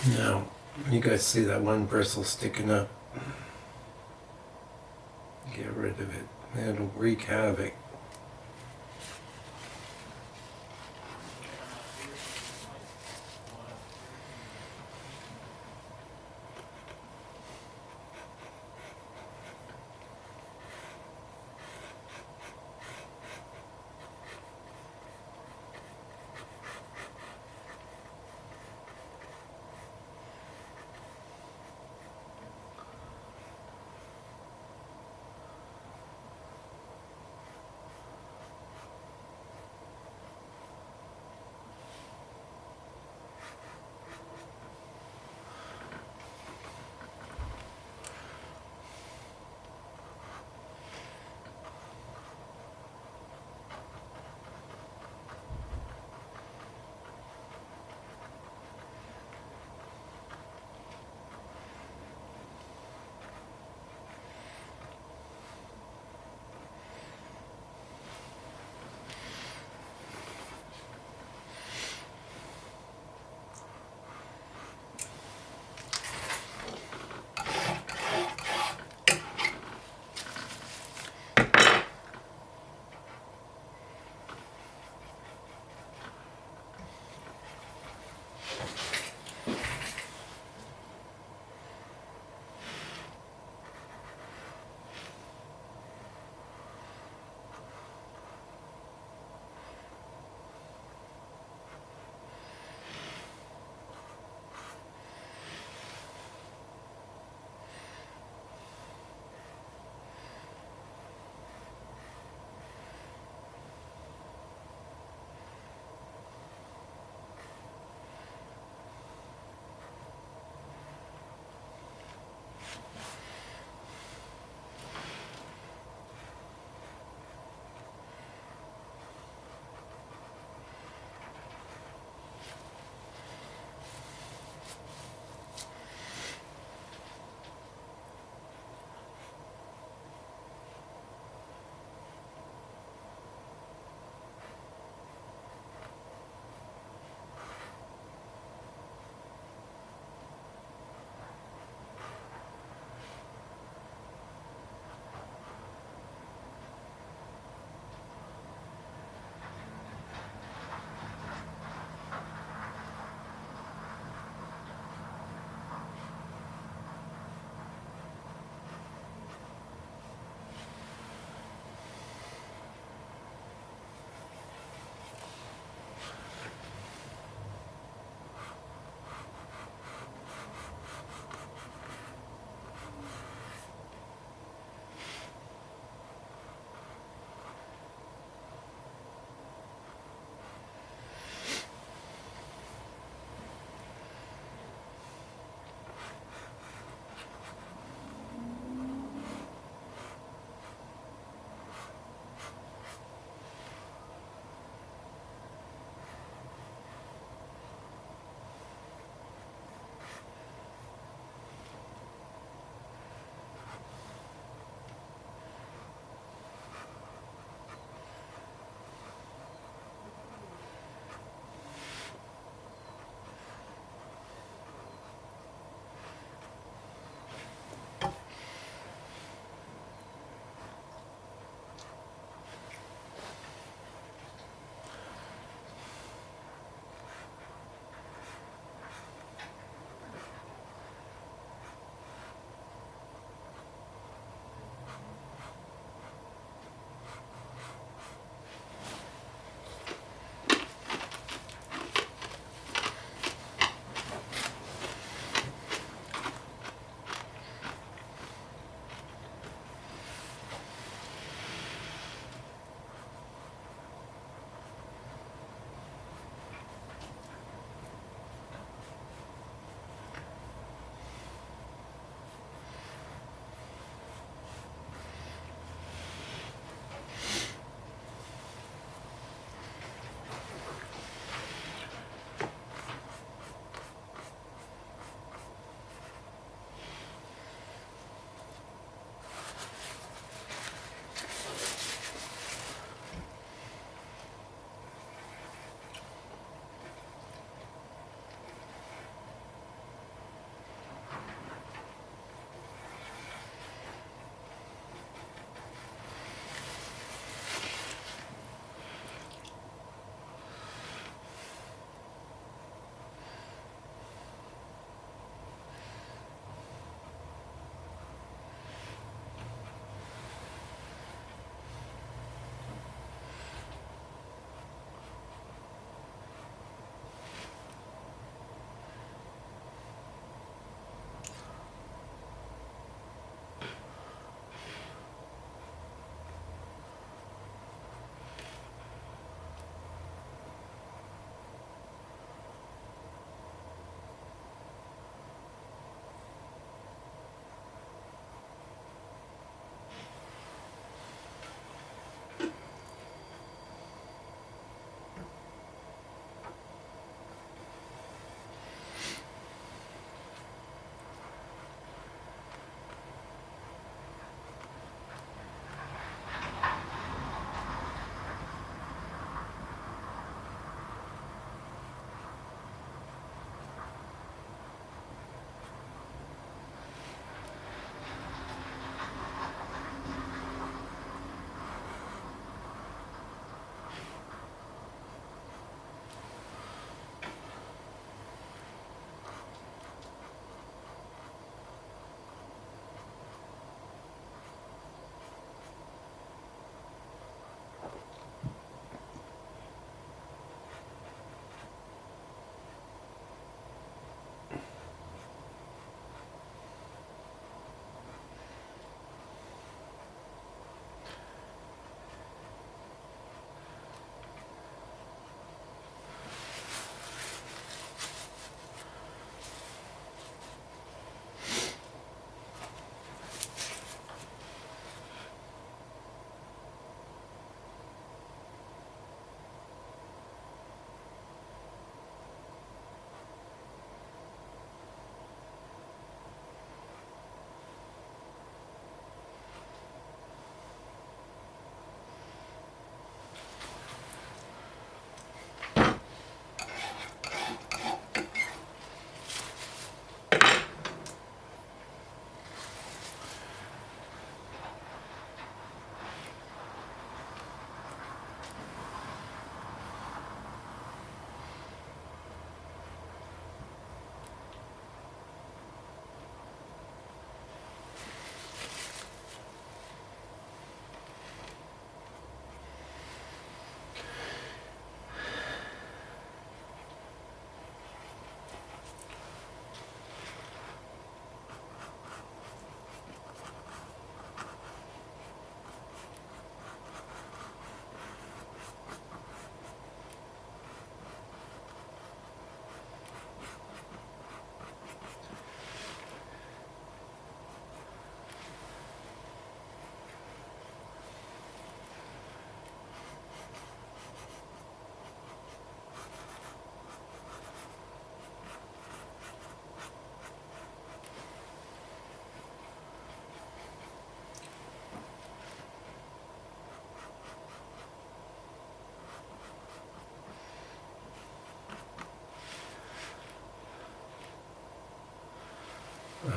Now, you guys see that one bristle sticking up? Get rid of it. It'll wreak havoc.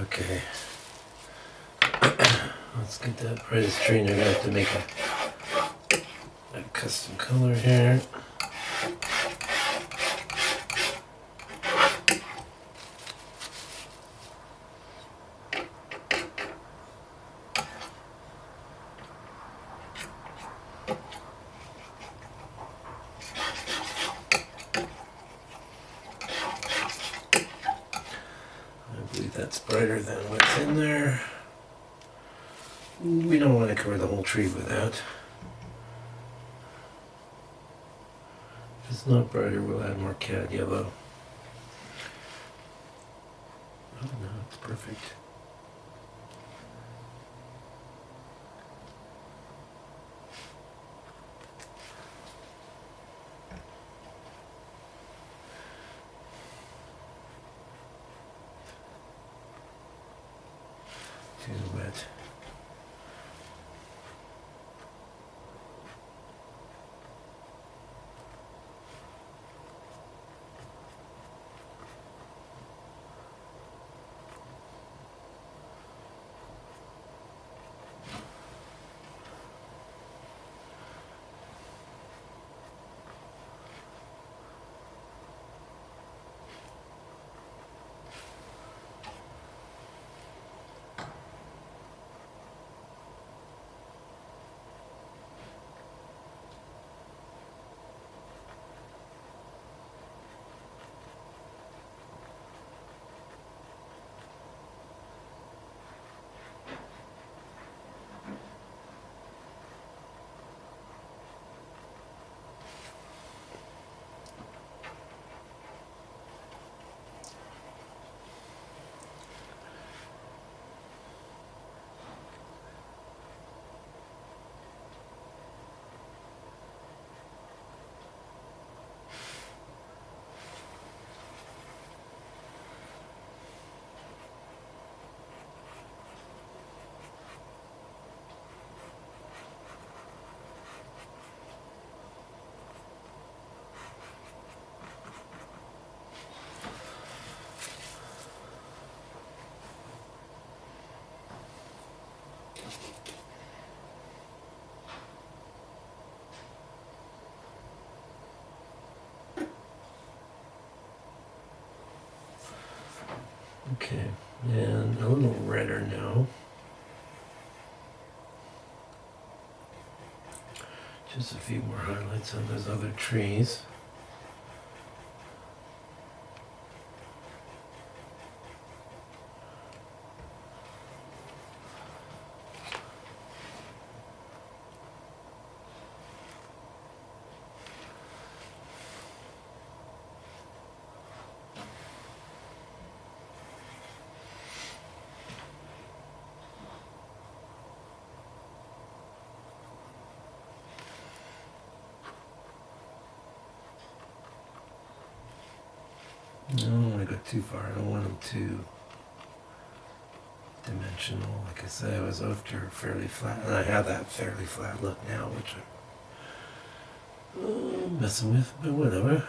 Okay. Let's get that brightest tree. I'm gonna have to make a custom color here. I believe that's brighter than what's in there. We don't want to cover the whole tree with that. If it's not brighter, we'll add more cad yellow. Oh no, it's perfect. Too wet. Okay, and a little redder now. Just a few more highlights on those other trees. I don't want to go too far. I don't want them too dimensional. Like I said, I was after fairly flat, and I have that fairly flat look now, which I'm messing with, but whatever.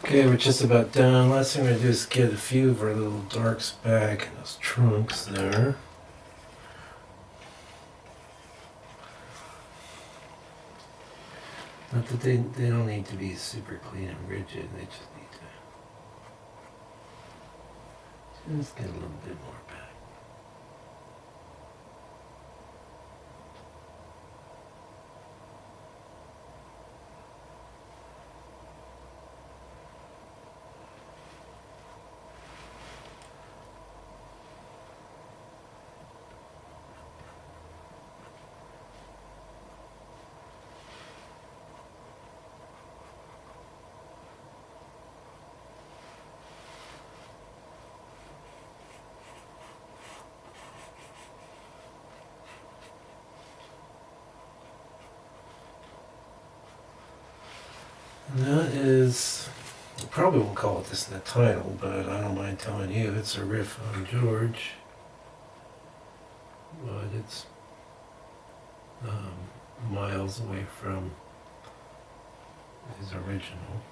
Okay, we're just about done. Last thing we're going to do is get a few of our little darks back in those trunks there. Not that they don't need to be super clean and rigid, they just need to just get a little bit more back. And that is, I probably won't call it this in the title, but I don't mind telling you, it's a riff on George. But it's miles away from his original.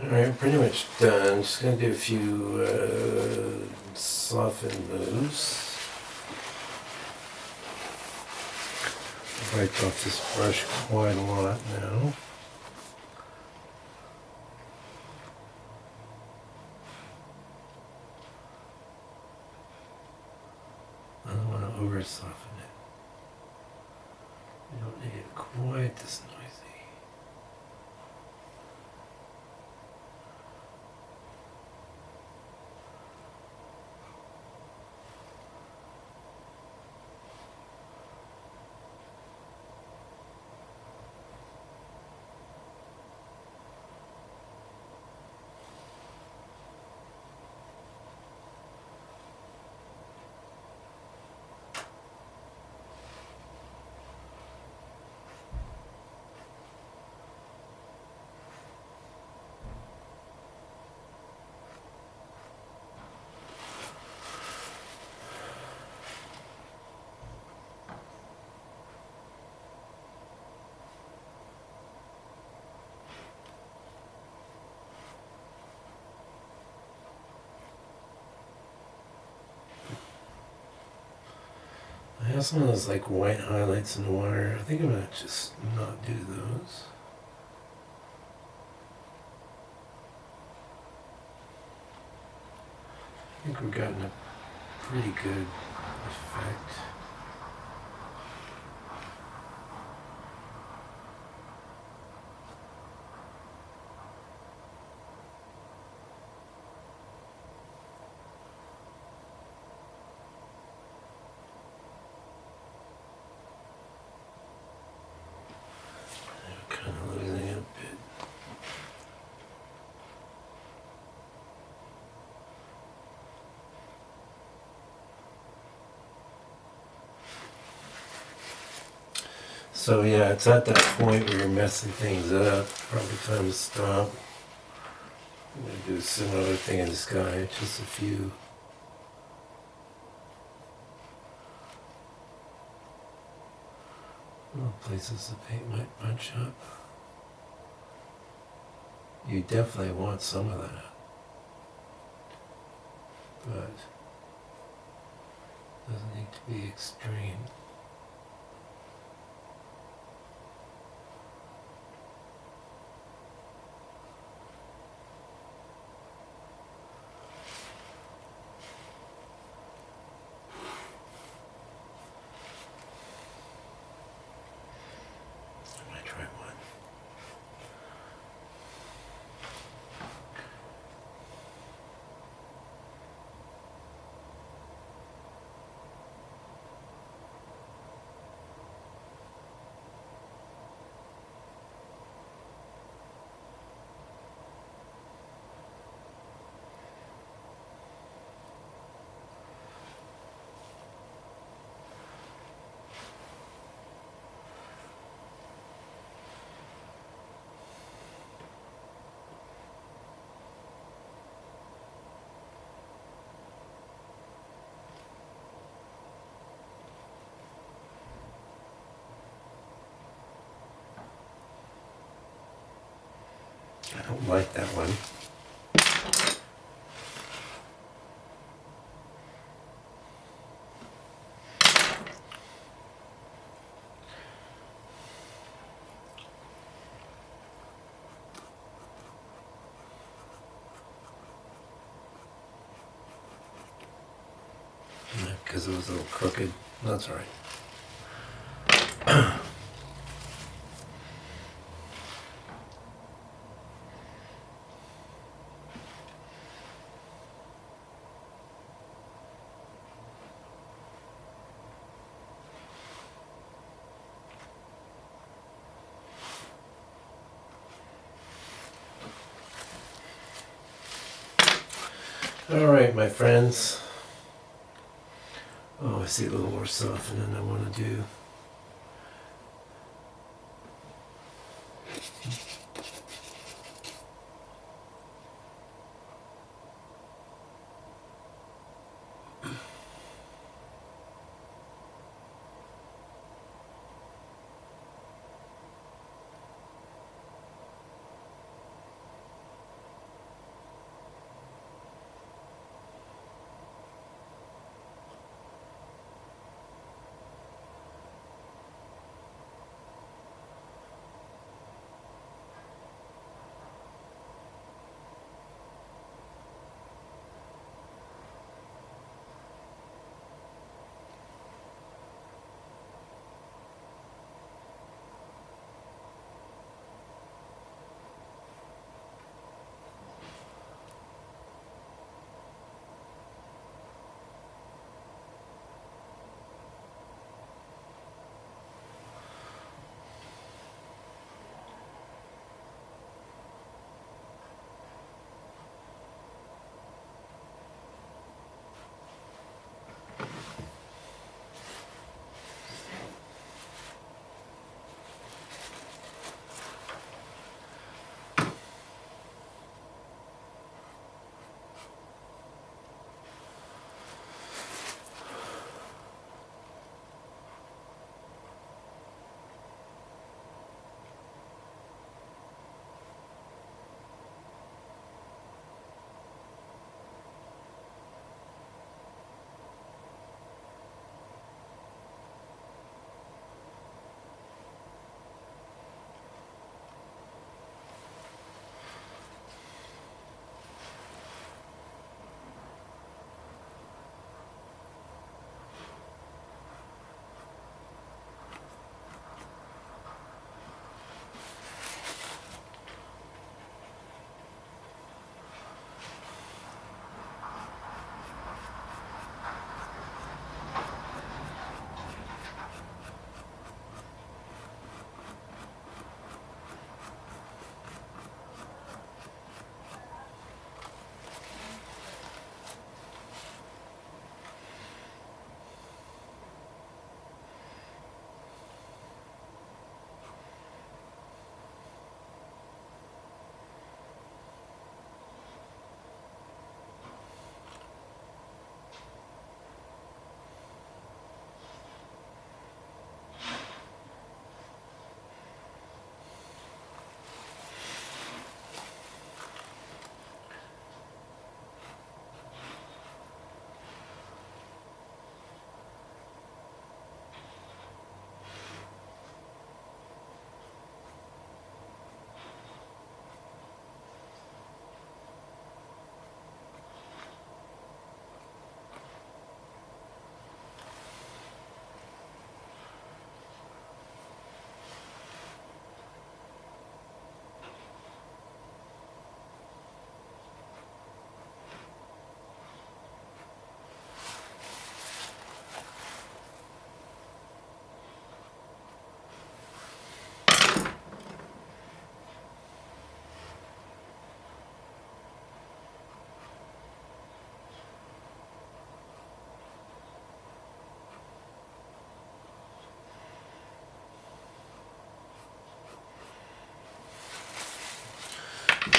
Alright, pretty much done. Just going to do a few soften moves. wiped off this brush quite a lot now. I don't want to over soften it. You don't need it quite this noisy. I have some of those like white highlights in the water. I think I'm going to just not do those. I think we've gotten a pretty good effect. Kind of losing it a bit. So yeah, it's at that point where you're messing things up. Probably time to stop. I'm going to do some other thing in the sky, just a few. Little places the paint might bunch up. You definitely want some of that. But it doesn't need to be extreme. I might try one. I don't like that one. Because it was a little crooked. That's all right. All right, my friends. Oh, I see a little more softening I want to do.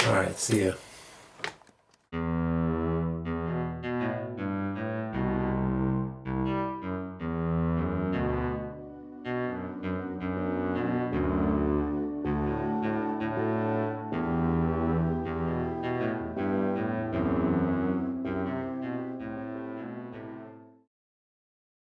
All right, see ya.